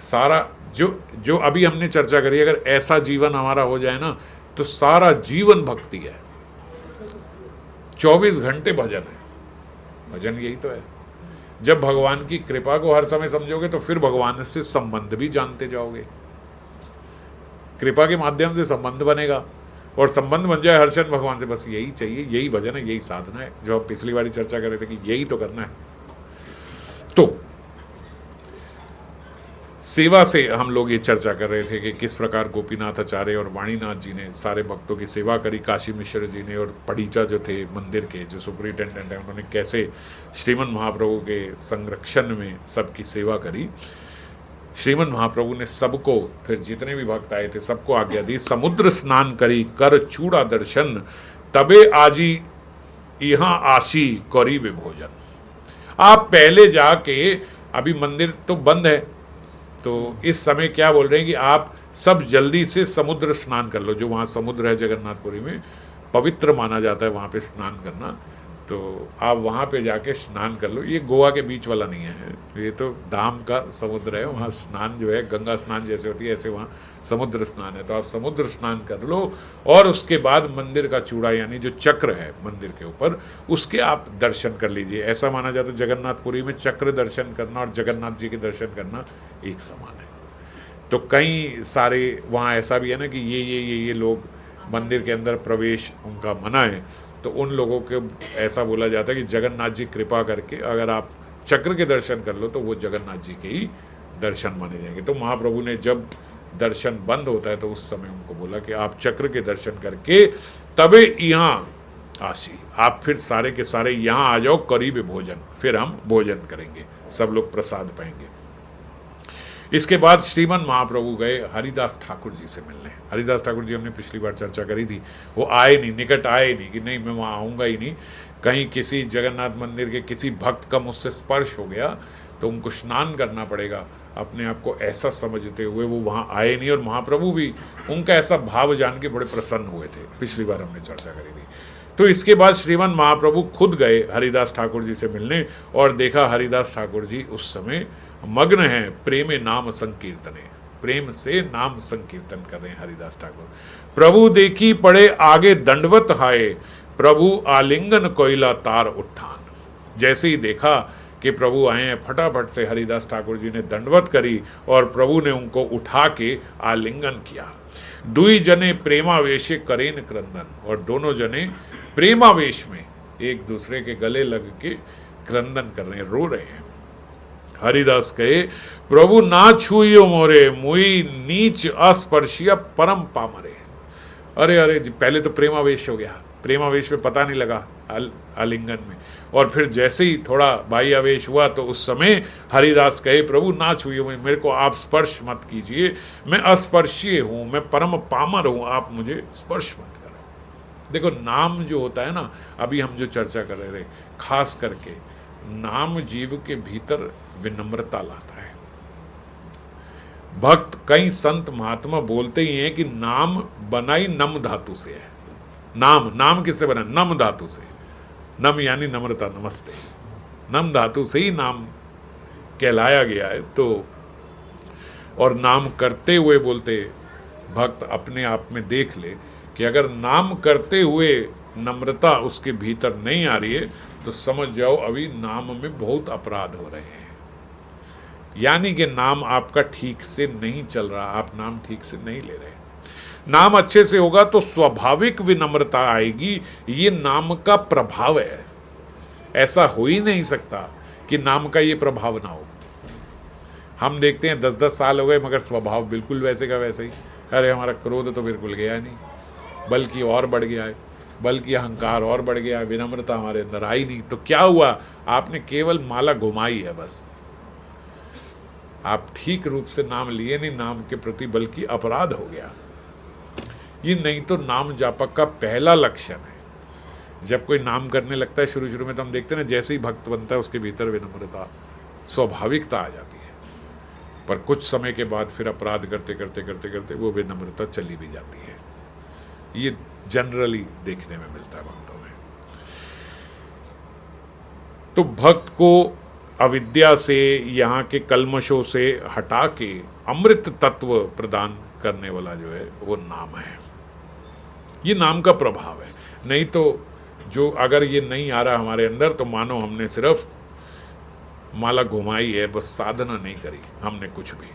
सारा जो अभी हमने चर्चा करी, अगर ऐसा जीवन हमारा हो जाए ना, तो सारा जीवन भक्ति है, 24 घंटे भजन है। भजन यही तो है। जब भगवान की कृपा को हर समय समझोगे तो फिर भगवान से संबंध भी जानते जाओगे। कृपा के माध्यम से संबंध बनेगा, और संबंध बन जाए हर्षण भगवान से, बस यही चाहिए, यही भजन है, यही साधना है, जो हम पिछली बार चर्चा कर रहे थे कि यही तो करना है। तो सेवा से हम लोग ये चर्चा कर रहे थे कि किस प्रकार गोपीनाथ आचार्य और वाणीनाथ जी ने सारे भक्तों की सेवा करी, काशी मिश्र जी ने, और पड़ीचा जो थे मंदिर के जो सुपरिटेंडेंट हैं, उन्होंने कैसे श्रीमन महाप्रभु के संरक्षण में सबकी सेवा करी। श्रीमन महाप्रभु ने सबको, फिर जितने भी भक्त आए थे सबको आज्ञा दी, समुद्र स्नान करी कर चूड़ा दर्शन, तबे आजी यहाँ आशी करी वे भोजन। आप पहले जाके, अभी मंदिर तो बंद है, तो इस समय क्या बोल रहे हैं कि आप सब जल्दी से समुद्र स्नान कर लो। जो वहाँ समुद्र है जगन्नाथपुरी में, पवित्र माना जाता है वहाँ पे स्नान करना, तो आप वहाँ पे जाके स्नान कर लो। ये गोवा के बीच वाला नहीं है, ये तो धाम का समुद्र है। वहाँ स्नान जो है गंगा स्नान जैसे होती है, ऐसे वहाँ समुद्र स्नान है। तो आप समुद्र स्नान कर लो और उसके बाद मंदिर का चूड़ा, यानी जो चक्र है मंदिर के ऊपर, उसके आप दर्शन कर लीजिए। ऐसा माना जाता है जगन्नाथपुरी में चक्र दर्शन करना और जगन्नाथ जी के दर्शन करना एक समान है। तो कई सारे वहाँ ऐसा भी है ना कि ये लोग मंदिर के अंदर प्रवेश उनका मना है, तो उन लोगों के ऐसा बोला जाता है कि जगन्नाथ जी कृपा करके अगर आप चक्र के दर्शन कर लो तो वो जगन्नाथ जी के ही दर्शन माने जाएंगे। तो महाप्रभु ने जब दर्शन बंद होता है तो उस समय उनको बोला कि आप चक्र के दर्शन करके तबे यहाँ आसी, आप फिर सारे के सारे यहाँ आ जाओ, करीब भोजन, फिर हम भोजन करेंगे, सब लोग प्रसाद पाएंगे। इसके बाद श्रीमन महाप्रभु गए हरिदास ठाकुर जी से मिलने। हरिदास ठाकुर जी हमने पिछली बार चर्चा करी थी, वो आए नहीं, निकट आए नहीं कि नहीं मैं वहाँ आऊँगा ही नहीं। कहीं किसी जगन्नाथ मंदिर के किसी भक्त का मुझसे स्पर्श हो गया तो उनको स्नान करना पड़ेगा, अपने आप को ऐसा समझते हुए वो वहाँ आए नहीं। और महाप्रभु भी उनका ऐसा भाव जान के बड़े प्रसन्न हुए थे, पिछली बार हमने चर्चा करी थी। तो इसके बाद श्रीमन महाप्रभु खुद गए हरिदास ठाकुर जी से मिलने और देखा हरिदास ठाकुर जी उस समय मग्न हैं प्रेमे नाम संकीर्तने, प्रेम से नाम संकीर्तन कर रहे हैं हरिदास ठाकुर। प्रभु देखी पड़े आगे दंडवत हाय, प्रभु आलिंगन कोयला तार उठान। जैसे ही देखा कि प्रभु आए हैं, फटाफट से हरिदास ठाकुर जी ने दंडवत करी और प्रभु ने उनको उठा के आलिंगन किया। दुई जने प्रेमावेशे करेन क्रंदन, और दोनों जने प्रेमावेश में एक दूसरे के गले लग के क्रंदन कर रहे हैं, रो रहे हैं। हरिदास कहे प्रभु ना छुइयो मोरे, मुई नीच अस्पर्शीय परम पामरे। अरे अरे जी, पहले तो प्रेमावेश हो गया, प्रेमावेश में पता नहीं लगा आलिंगन में, और फिर जैसे ही थोड़ा बाह्य आवेश हुआ तो उस समय हरिदास कहे प्रभु ना छुइयो, मेरे को आप स्पर्श मत कीजिए, मैं अस्पर्शीय हूँ, मैं परम पामर हूँ, आप मुझे स्पर्श मत करो। देखो नाम जो होता है ना, अभी हम जो चर्चा कर रहे थे, खास करके नाम जीव के भीतर विनम्रता लाता है। भक्त, कई संत महात्मा बोलते ही हैं कि नाम बनाई नम धातु से है। नाम किससे बना? नम धातु से। नम यानी नम्रता, नमस्ते, नम धातु से ही नाम कहलाया गया है। तो और नाम करते हुए बोलते भक्त अपने आप में देख ले कि अगर नाम करते हुए नम्रता उसके भीतर नहीं आ रही है तो समझ जाओ अभी नाम में बहुत अपराध हो रहे हैं, यानी कि नाम आपका ठीक से नहीं चल रहा, आप नाम ठीक से नहीं ले रहे। नाम अच्छे से होगा तो स्वाभाविक विनम्रता आएगी, ये नाम का प्रभाव है। ऐसा हो ही नहीं सकता कि नाम का ये प्रभाव ना हो। हम देखते हैं 10-10 साल हो गए मगर स्वभाव बिल्कुल वैसे का वैसे ही। अरे हमारा क्रोध तो बिल्कुल गया नहीं, बल्कि और बढ़ गया है, बल्कि अहंकार और बढ़ गया है, विनम्रता हमारे अंदर आई नहीं। तो क्या हुआ? आपने केवल माला घुमाई है बस, आप ठीक रूप से नाम लिए नहीं नाम के प्रति, बल्कि अपराध हो गया। ये नहीं तो नाम जापक का पहला लक्षण है। जब कोई नाम करने लगता है शुरू शुरू में तो हम देखते हैं ना, जैसे ही भक्त बनता है उसके भीतर विनम्रता, स्वाभाविकता आ जाती है, पर कुछ समय के बाद फिर अपराध करते करते करते करते वो विनम्रता चली भी जाती है। ये जनरली देखने में मिलता है भक्तों में। तो भक्त को अविद्या से, यहाँ के कल्मशों से हटा के अमृत तत्व प्रदान करने वाला जो है वो नाम है। ये नाम का प्रभाव है। नहीं तो जो अगर ये नहीं आ रहा हमारे अंदर तो मानो हमने सिर्फ माला घुमाई है, बस साधना नहीं करी हमने कुछ भी।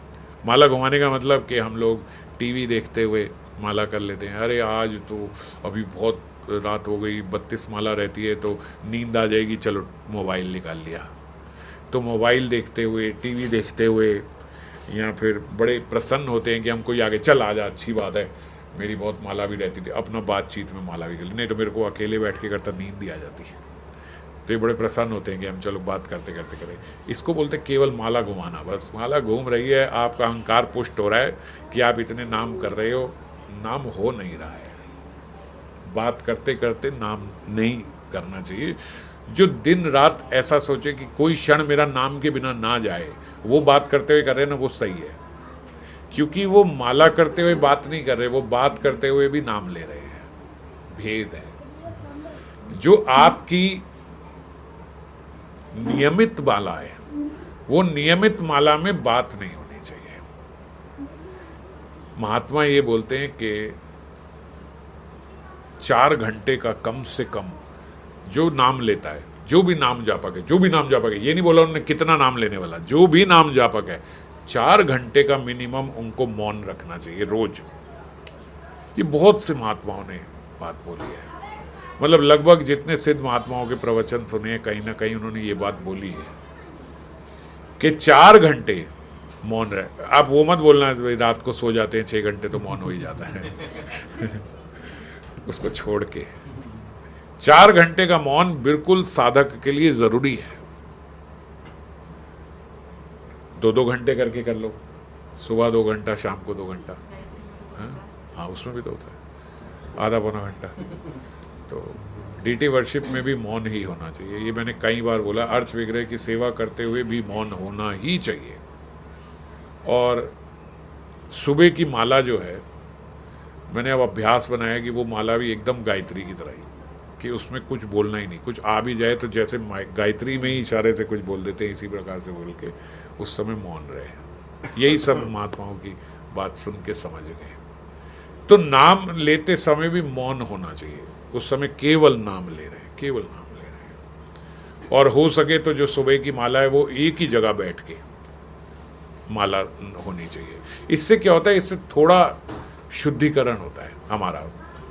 माला घुमाने का मतलब कि हम लोग टीवी देखते हुए माला कर लेते हैं। अरे आज तो अभी बहुत रात हो गई, 32 माला रहती है तो नींद आ जाएगी, चलो मोबाइल निकाल लिया। तो मोबाइल देखते हुए, टीवी देखते हुए, या फिर बड़े प्रसन्न होते हैं कि हम कोई आगे चल आ जा, अच्छी बात है, मेरी बहुत माला भी रहती थी, अपना बातचीत में माला भी कर ली, नहीं तो मेरे को अकेले बैठ के करता नींद ही आ जाती है। तो ये बड़े प्रसन्न होते हैं कि हम चलो बात करते करते करें। इसको बोलते हैं केवल माला घुमाना, बस माला घूम रही है, आपका अहंकार पुष्ट हो रहा है कि आप इतने नाम कर रहे हो, नाम हो नहीं रहा है। बात करते करते नाम नहीं करना चाहिए। जो दिन रात ऐसा सोचे कि कोई क्षण मेरा नाम के बिना ना जाए, वो बात करते हुए कर रहे हैं ना, वो सही है, क्योंकि वो माला करते हुए बात नहीं कर रहे, वो बात करते हुए भी नाम ले रहे हैं। भेद है। जो आपकी नियमित माला है, वो नियमित माला में बात नहीं होनी चाहिए। महात्मा ये बोलते हैं कि 4 घंटे का कम से कम जो नाम लेता है, जो भी नाम जापक है, जो भी नाम जापक है, ये नहीं बोला उन्होंने कितना नाम लेने वाला, जो भी नाम जापक है, 4 घंटे का मिनिमम उनको मौन रखना चाहिए रोज। ये बहुत से महात्माओं ने बात बोली है, मतलब लगभग जितने सिद्ध महात्माओं के प्रवचन सुने हैं, कहीं ना कहीं उन्होंने ये बात बोली है कि 4 घंटे मौन रहे। आप वो मत बोलना रात को सो जाते हैं 6 घंटे तो मौन हो ही जाता है उसको छोड़ के 4 घंटे का मौन बिल्कुल साधक के लिए जरूरी है। 2-2 घंटे करके कर लो, सुबह 2 घंटा, शाम को 2 घंटा। हाँ, उसमें भी तो होता है आधा पौना घंटा। तो डीटी वर्शिप में भी मौन ही होना चाहिए। ये मैंने कई बार बोला, अर्च विग्रह की सेवा करते हुए भी मौन होना ही चाहिए। और सुबह की माला जो है, मैंने अब अभ्यास बनाया कि वो माला भी एकदम गायत्री की तरह ही, कि उसमें कुछ बोलना ही नहीं, कुछ आ भी जाए तो जैसे गायत्री में ही इशारे से कुछ बोल देते हैं, इसी प्रकार से बोल के उस समय मौन रहे। यही सब महात्माओं की बात सुन के समझ गए। तो नाम लेते समय भी मौन होना चाहिए। उस समय केवल नाम ले रहे हैं, केवल नाम ले रहे हैं। और हो सके तो जो सुबह की माला है वो एक ही जगह बैठ के माला होनी चाहिए। इससे क्या होता है, इससे थोड़ा शुद्धिकरण होता है हमारा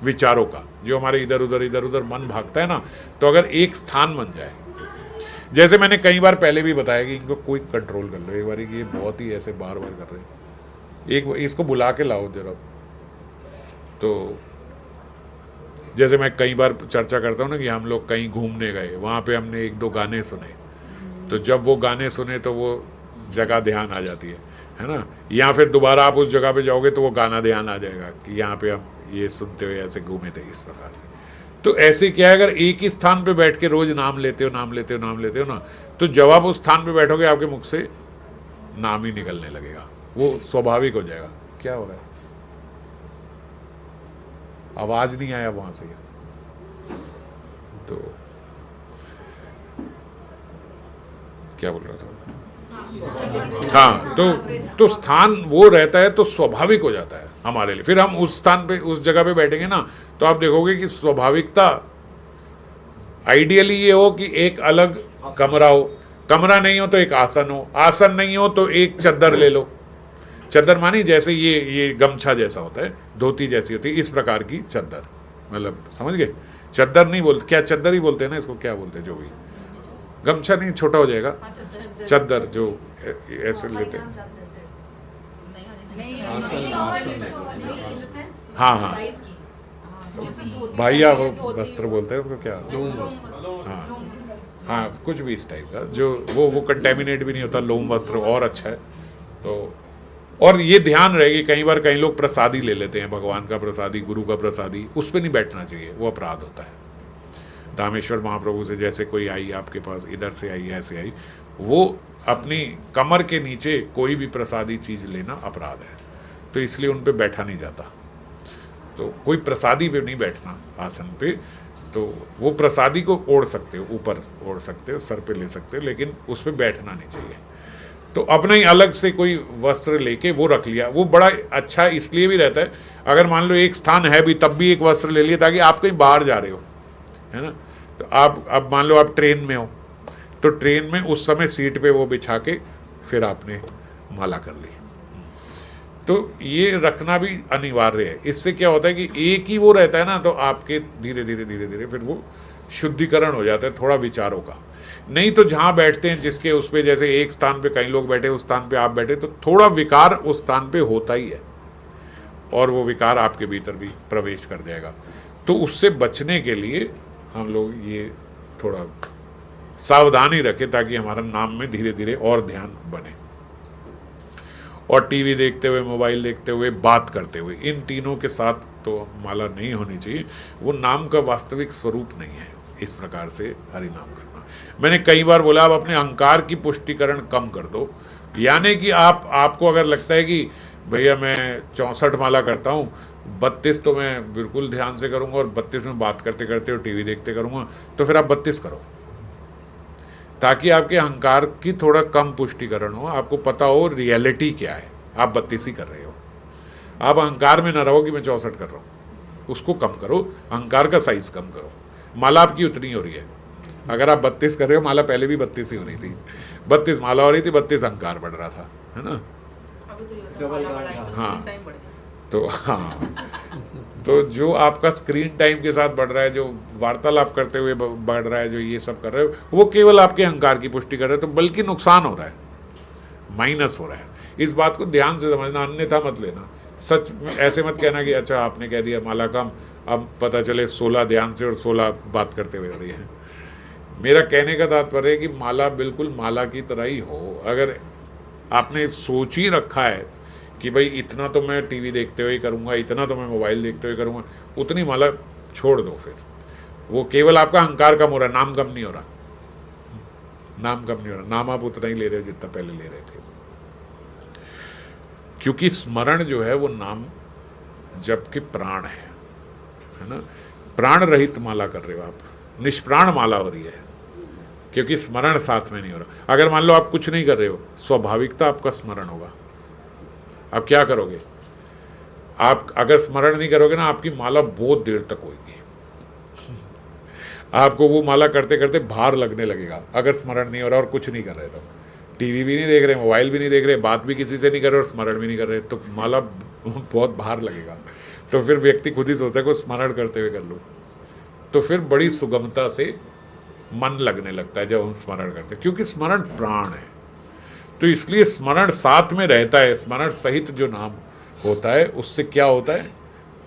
विचारों का। जो हमारे इधर उधर मन भागता है ना, तो अगर एक स्थान बन जाए, जैसे मैंने कई बार पहले भी बताया कि इनको कोई कंट्रोल कर लो एक बार, ये बहुत ही ऐसे बार बार कर रहे हैं, एक इसको बुला के लाओ जरा। तो जैसे मैं कई बार चर्चा करता हूँ ना कि हम लोग कहीं घूमने गए, वहाँ पे हमने 1-2 गाने सुने, तो जब वो गाने सुने तो वो जगह ध्यान आ जाती है ना। या फिर दोबारा आप उस जगह पे जाओगे तो वो गाना ध्यान आ जाएगा कि यहाँ पे हम ये सुनते हुए ऐसे घूमे थे, इस प्रकार से। तो ऐसे क्या है, अगर एक ही स्थान पे बैठ के रोज नाम लेते हो ना, तो जब आप उस स्थान पे बैठोगे आपके मुख से नाम ही निकलने लगेगा, वो स्वाभाविक हो जाएगा। क्या हो रहा है, आवाज नहीं आया वहां से। तो क्या बोल रहा था? हाँ, तो स्थान वो रहता है तो स्वाभाविक हो जाता है हमारे लिए। फिर हम उस स्थान पे, उस जगह पे बैठेंगे ना, तो आप देखोगे कि स्वाभाविकता, आइडियली ये हो कि एक अलग कमरा हो, कमरा नहीं हो तो एक आसन हो, आसन नहीं हो तो एक चद्दर ले लो। चद्दर मानी जैसे ये गमछा जैसा होता है, धोती जैसी होती है, इस प्रकार की चद्दर, मतलब समझ गए। चद्दर नहीं बोलते, क्या चद्दर ही बोलते हैं ना इसको, क्या बोलते हैं, जो भी गमछा नहीं, छोटा हो जाएगा, चद्दर जो ऐसे लेते हैं। हाँ, भाइया वो वस्त्र बोलते हैं उसको, क्या, हाँ, कुछ भी इस टाइप का, जो वो कंटेमिनेट भी नहीं होता, लोम वस्त्र और अच्छा है। तो और ये ध्यान रहेगी, कई बार कई लोग प्रसादी ले लेते हैं, भगवान का प्रसादी, गुरु का प्रसादी, उस पर नहीं बैठना चाहिए, वो अपराध होता है। दामेश्वर महाप्रभु से जैसे कोई आई आपके पास, इधर से आई, ऐसे आई, वो अपनी कमर के नीचे कोई भी प्रसादी चीज़ लेना अपराध है, तो इसलिए उन पे बैठा नहीं जाता। तो कोई प्रसादी पे नहीं बैठना आसन पे, तो वो प्रसादी को ओढ़ सकते हो, ऊपर ओढ़ सकते हो, सर पे ले सकते हो, लेकिन उस पर बैठना नहीं चाहिए। तो अपना ही अलग से कोई वस्त्र लेके वो रख लिया, वो बड़ा अच्छा इसलिए भी रहता है। अगर मान लो एक स्थान है भी, तब भी एक वस्त्र ले लिया, ताकि आप कहीं बाहर जा रहे हो, है ना। तो आप अब मान लो आप ट्रेन में हो, तो ट्रेन में उस समय सीट पे वो बिछा के फिर आपने माला कर ली। तो ये रखना भी अनिवार्य है। इससे क्या होता है कि एक ही वो रहता है ना, तो आपके धीरे धीरे फिर वो शुद्धिकरण हो जाता है थोड़ा विचारों का। नहीं तो जहाँ बैठते हैं जिसके उस पर, जैसे एक स्थान पे कई लोग बैठे, उस स्थान पे आप बैठे, तो थोड़ा विकार उस स्थान पे होता ही है, और वो विकार आपके भीतर भी प्रवेश कर जाएगा। तो उससे बचने के लिए हम लोग ये थोड़ा सावधानी रखें ताकि हमारा नाम में धीरे धीरे और ध्यान बने। और टीवी देखते हुए, मोबाइल देखते हुए, बात करते हुए, इन तीनों के साथ तो माला नहीं होनी चाहिए। वो नाम का वास्तविक स्वरूप नहीं है। इस प्रकार से हरि नाम करना। मैंने कई बार बोला आप अपने अहंकार की पुष्टिकरण कम कर दो। यानी कि आपको अगर लगता है कि भैया मैं 64 माला करता हूँ, 32 तो मैं बिल्कुल ध्यान से करूँगा और 32 में बात करते करते और टीवी देखते करूँगा, तो फिर आप 32 करो, ताकि आपके अहंकार की थोड़ा कम पुष्टिकरण हो, आपको पता हो रियलिटी क्या है। आप 32 ही कर रहे हो, आप अहंकार में ना रहो कि मैं 64 कर रहा हूँ, उसको कम करो, अहंकार का साइज कम करो। माला आपकी उतनी हो रही है। अगर आप 32 कर रहे हो, माला पहले भी 32 ही हो रही थी, 32 माला हो रही थी, 32 अहंकार बढ़ रहा था, है ना। हाँ, तो हाँ, तो जो आपका स्क्रीन टाइम के साथ बढ़ रहा है, जो वार्तालाप करते हुए बढ़ रहा है, जो ये सब कर रहे हो, वो केवल आपके अहंकार की पुष्टि कर रहे हो, तो बल्कि नुकसान हो रहा है, माइनस हो रहा है। इस बात को ध्यान से समझना, अन्यथा मत लेना। सच ऐसे मत कहना कि अच्छा आपने कह दिया माला कम, अब पता चले 16 ध्यान से और 16 बात करते हुए हो रही है। मेरा कहने का तात्पर्य है कि माला बिल्कुल माला की तरह ही हो। अगर आपने सोच ही रखा है कि भाई इतना तो मैं टीवी देखते हुए करूँगा, इतना तो मैं मोबाइल देखते हुए करूँगा, उतनी माला छोड़ दो। फिर वो केवल आपका अहंकार कम हो रहा है, नाम कम नहीं हो रहा। नाम कम नहीं हो रहा, नाम आप उतना ही ले रहे हो जितना पहले ले रहे थे। क्योंकि स्मरण जो है वो नाम जबकि प्राण है ना। प्राण रहित माला कर रहे हो आप, निष्प्राण माला हो रही है, क्योंकि स्मरण साथ में नहीं हो रहा। अगर मान लो आप कुछ नहीं कर रहे हो, स्वाभाविकता आपका स्मरण होगा। आप क्या करोगे? आप अगर स्मरण नहीं करोगे ना, आपकी माला बहुत देर तक होगी। आपको वो माला करते करते भार लगने लगेगा, अगर स्मरण नहीं हो रहा और कुछ नहीं कर रहे तो। टीवी भी नहीं देख रहे, मोबाइल भी नहीं देख रहे, बात भी किसी से नहीं कर रहे और स्मरण भी नहीं कर रहे, तो माला बहुत भार लगेगा। तो फिर व्यक्ति खुद ही सोचता है कि स्मरण करते हुए कर लो, तो फिर बड़ी सुगमता से मन लगने लगता है जब हम स्मरण करते हैं, क्योंकि स्मरण प्राण है। तो इसलिए स्मरण साथ में रहता है। स्मरण सहित जो नाम होता है, उससे क्या होता है?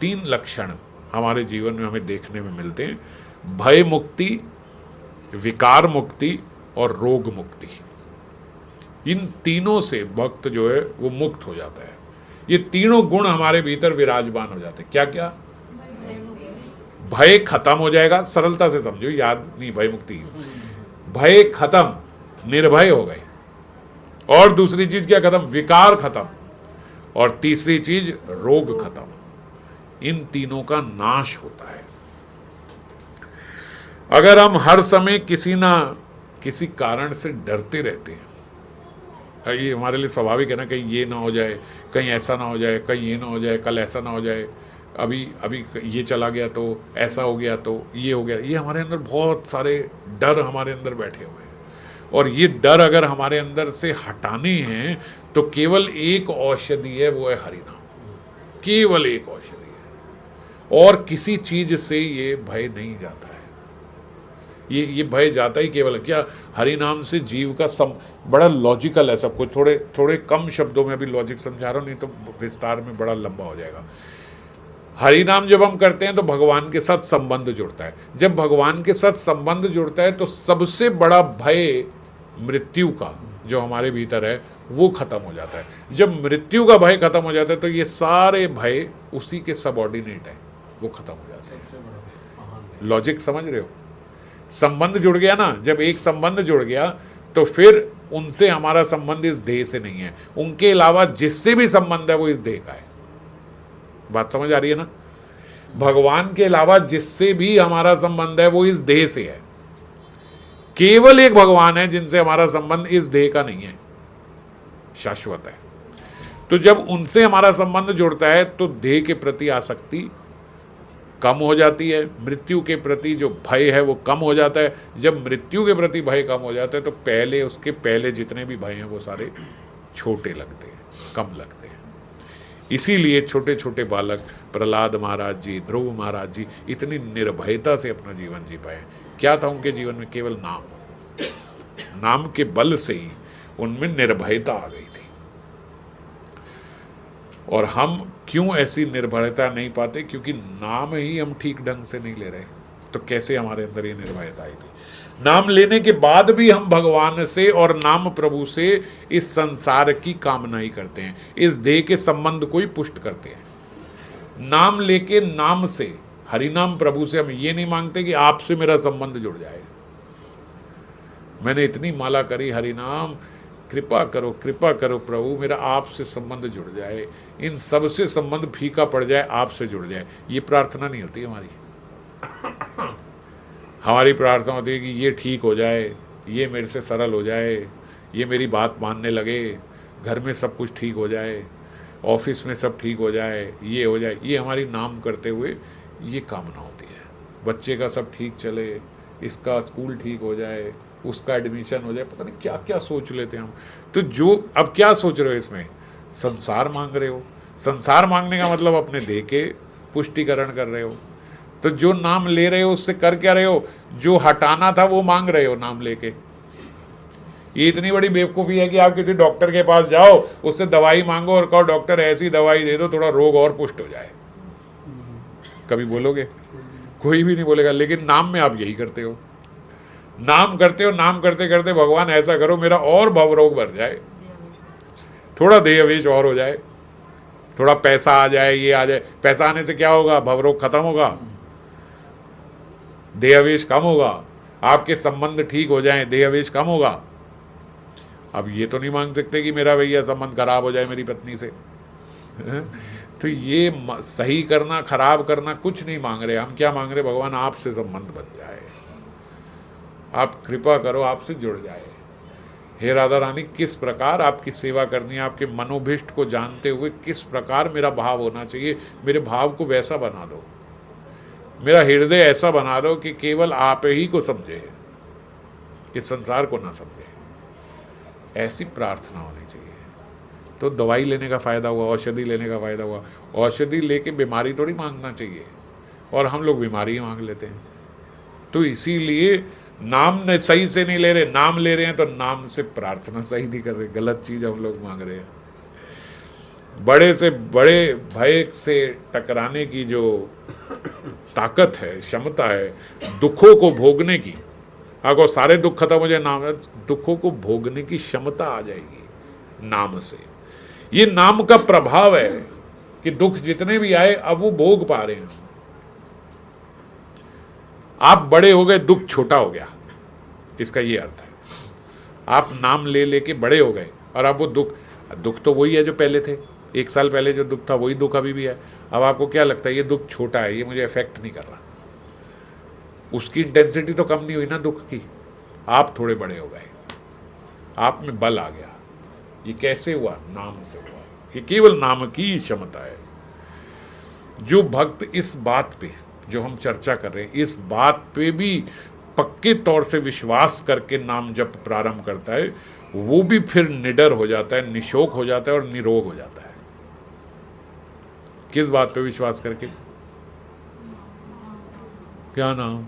3 लक्षण हमारे जीवन में हमें देखने में मिलते हैं: भय मुक्ति, विकार मुक्ति और रोग मुक्ति। इन तीनों से भक्त जो है वो मुक्त हो जाता है। ये तीनों गुण हमारे भीतर विराजमान हो जाते हैं। क्या क्या? भय खत्म हो जाएगा, सरलता से समझो, याद नहीं, भय मुक्ति, भय खत्म, निर्भय हो गए। और दूसरी चीज क्या खत्म? विकार खत्म। और तीसरी चीज रोग खत्म। इन तीनों का नाश होता है। अगर हम हर समय किसी ना किसी कारण से डरते रहते हैं, ये हमारे लिए स्वाभाविक है ना, कहीं ये ना हो जाए, कहीं ऐसा ना हो जाए, कहीं ये ना हो जाए, कल ऐसा ना हो जाए, अभी ये चला गया तो ऐसा हो गया, तो ये हो गया। ये हमारे अंदर बहुत सारे डर हमारे अंदर बैठे हुए हैं। और ये डर अगर हमारे अंदर से हटाने हैं तो केवल एक औषधि है, वो है हरि नाम। केवल एक औषधि है, और किसी चीज से ये भय नहीं जाता है। ये भय जाता ही केवल क्या? हरि नाम से जीव का बड़ा लॉजिकल है सब कुछ। थोड़े कम शब्दों में अभी लॉजिक समझा रहा हूँ, नहीं तो विस्तार में बड़ा लंबा हो जाएगा। हरि नाम जब हम करते हैं तो भगवान के साथ संबंध जुड़ता है। जब भगवान के साथ संबंध जुड़ता है तो सबसे बड़ा भय मृत्यु का जो हमारे भीतर है वो खत्म हो जाता है। जब मृत्यु का भय खत्म हो जाता है तो ये सारे भय उसी के सबऑर्डिनेट है, वो खत्म हो जाते हैं। लॉजिक समझ रहे हो? संबंध जुड़ गया ना, जब एक संबंध जुड़ गया तो फिर उनसे हमारा संबंध इस देह से नहीं है, उनके अलावा जिससे भी संबंध है वो इस देह का है। बात समझ आ रही है ना? भगवान के अलावा जिससे भी हमारा संबंध है वो इस देह से है। केवल एक भगवान है जिनसे हमारा संबंध इस देह का नहीं है, शाश्वत है। तो जब उनसे हमारा संबंध जुड़ता है तो देह के प्रति आसक्ति कम हो जाती है, मृत्यु के प्रति जो भय है वो कम हो जाता है। जब मृत्यु के प्रति भय कम हो जाता है तो उसके पहले जितने भी भय हैं वो सारे छोटे लगते हैं, कम लगते हैं। इसीलिए छोटे छोटे बालक प्रहलाद महाराज जी, ध्रुव महाराज जी इतनी निर्भयता से अपना जीवन जी पाए। क्या था उनके जीवन में? केवल नाम के बल से ही उनमें निर्भयता आ गई थी। और हम क्यों ऐसी निर्भयता नहीं पाते? क्योंकि नाम ही हम ठीक ढंग से नहीं ले रहे। तो कैसे हमारे अंदर ये निर्भयता आई थी? नाम लेने के बाद भी हम भगवान से और नाम प्रभु से इस संसार की कामना ही करते हैं, इस देह के संबंध को ही पुष्ट करते हैं। नाम लेके नाम से, हरिनाम प्रभु से हम ये नहीं मांगते कि आपसे मेरा संबंध जुड़ जाए। मैंने इतनी माला करी हरिनाम, कृपा करो प्रभु, मेरा आपसे संबंध जुड़ जाए, इन सब से संबंध फीका पड़ जाए, आपसे जुड़ जाए। ये प्रार्थना नहीं होती हमारी। हमारी प्रार्थना होती है कि ये ठीक हो जाए, ये मेरे से सरल हो जाए, ये मेरी बात मानने लगे, घर में सब कुछ ठीक हो जाए, ऑफिस में सब ठीक हो जाए, ये हो जाए। ये हमारी नाम करते हुए ये कामना होती है। बच्चे का सब ठीक चले, इसका स्कूल ठीक हो जाए, उसका एडमिशन हो जाए, पता नहीं क्या क्या सोच लेते हैं हम। तो जो अब क्या सोच रहे हो इसमें? संसार मांग रहे हो। संसार मांगने का मतलब अपने देह के पुष्टिकरण कर रहे हो। तो जो नाम ले रहे हो उससे कर क्या रहे हो? जो हटाना था वो मांग रहे हो नाम लेके। ये इतनी बड़ी बेवकूफ़ी है कि आप किसी डॉक्टर के पास जाओ, उससे दवाई मांगो और कहो डॉक्टर ऐसी दवाई दे दो थोड़ा रोग और पुष्ट हो जाए। कभी बोलोगे? कोई भी नहीं बोलेगा। लेकिन नाम में आप यही करते हो। नाम करते हो, नाम करते करते भगवान ऐसा करो मेरा और भवरोग बढ़ जाए, थोड़ा देहवेश और हो जाए, थोड़ा पैसा आ जाए, ये आ जाए। पैसा आने से क्या होगा? भवरोग खत्म होगा, देहवेश कम होगा, आपके संबंध ठीक हो जाएं, देहवेश कम होगा। अब ये तो नहीं मांग सकते कि मेरा भैया संबंध खराब हो जाए मेरी पत्नी से। तो ये सही करना खराब करना कुछ नहीं मांग रहे। हम क्या मांग रहे? भगवान आपसे संबंध बन जाए, आप कृपा करो, आपसे जुड़ जाए। हे राधा रानी, किस प्रकार आपकी सेवा करनी है, आपके मनोभिष्ट को जानते हुए किस प्रकार मेरा भाव होना चाहिए, मेरे भाव को वैसा बना दो। मेरा हृदय ऐसा बना दो कि केवल आप ही को समझे, इस संसार को ना समझे। ऐसी प्रार्थना होनी चाहिए। तो दवाई लेने का फ़ायदा हुआ, औषधि लेने का फ़ायदा हुआ। औषधि लेके बीमारी थोड़ी मांगना चाहिए, और हम लोग बीमारी ही मांग लेते हैं। तो इसीलिए नाम ने सही से नहीं ले रहे, नाम ले रहे हैं तो नाम से प्रार्थना सही नहीं कर रहे, गलत चीज़ हम लोग मांग रहे हैं। बड़े से बड़े भय से टकराने की जो ताकत है, क्षमता है, दुखों को भोगने की, अगर सारे दुख खत्म हो जाए नाम, दुखों को भोगने की क्षमता आ जाएगी नाम से। ये नाम का प्रभाव है कि दुख जितने भी आए अब वो भोग पा रहे हैं। आप बड़े हो गए, दुख छोटा हो गया, इसका ये अर्थ है। आप नाम ले लेके बड़े हो गए और अब वो दुख तो वही है जो पहले थे। 1 साल पहले जो दुख था वही दुख अभी भी है। अब आपको क्या लगता है? ये दुख छोटा है, ये मुझे इफेक्ट नहीं कर रहा। उसकी इंटेंसिटी तो कम नहीं हुई ना दुख की। आप थोड़े बड़े हो गए, आप में बल आ गया। ये कैसे हुआ? नाम से हुआ। ये केवल नाम की ही क्षमता है। जो भक्त इस बात पे जो हम चर्चा कर रहे हैं, इस बात पे भी पक्के तौर से विश्वास करके नाम जप प्रारंभ करता है, वो भी फिर निडर हो जाता है, निशोक हो जाता है और निरोग हो जाता है। किस बात पे विश्वास करके? क्या नाम?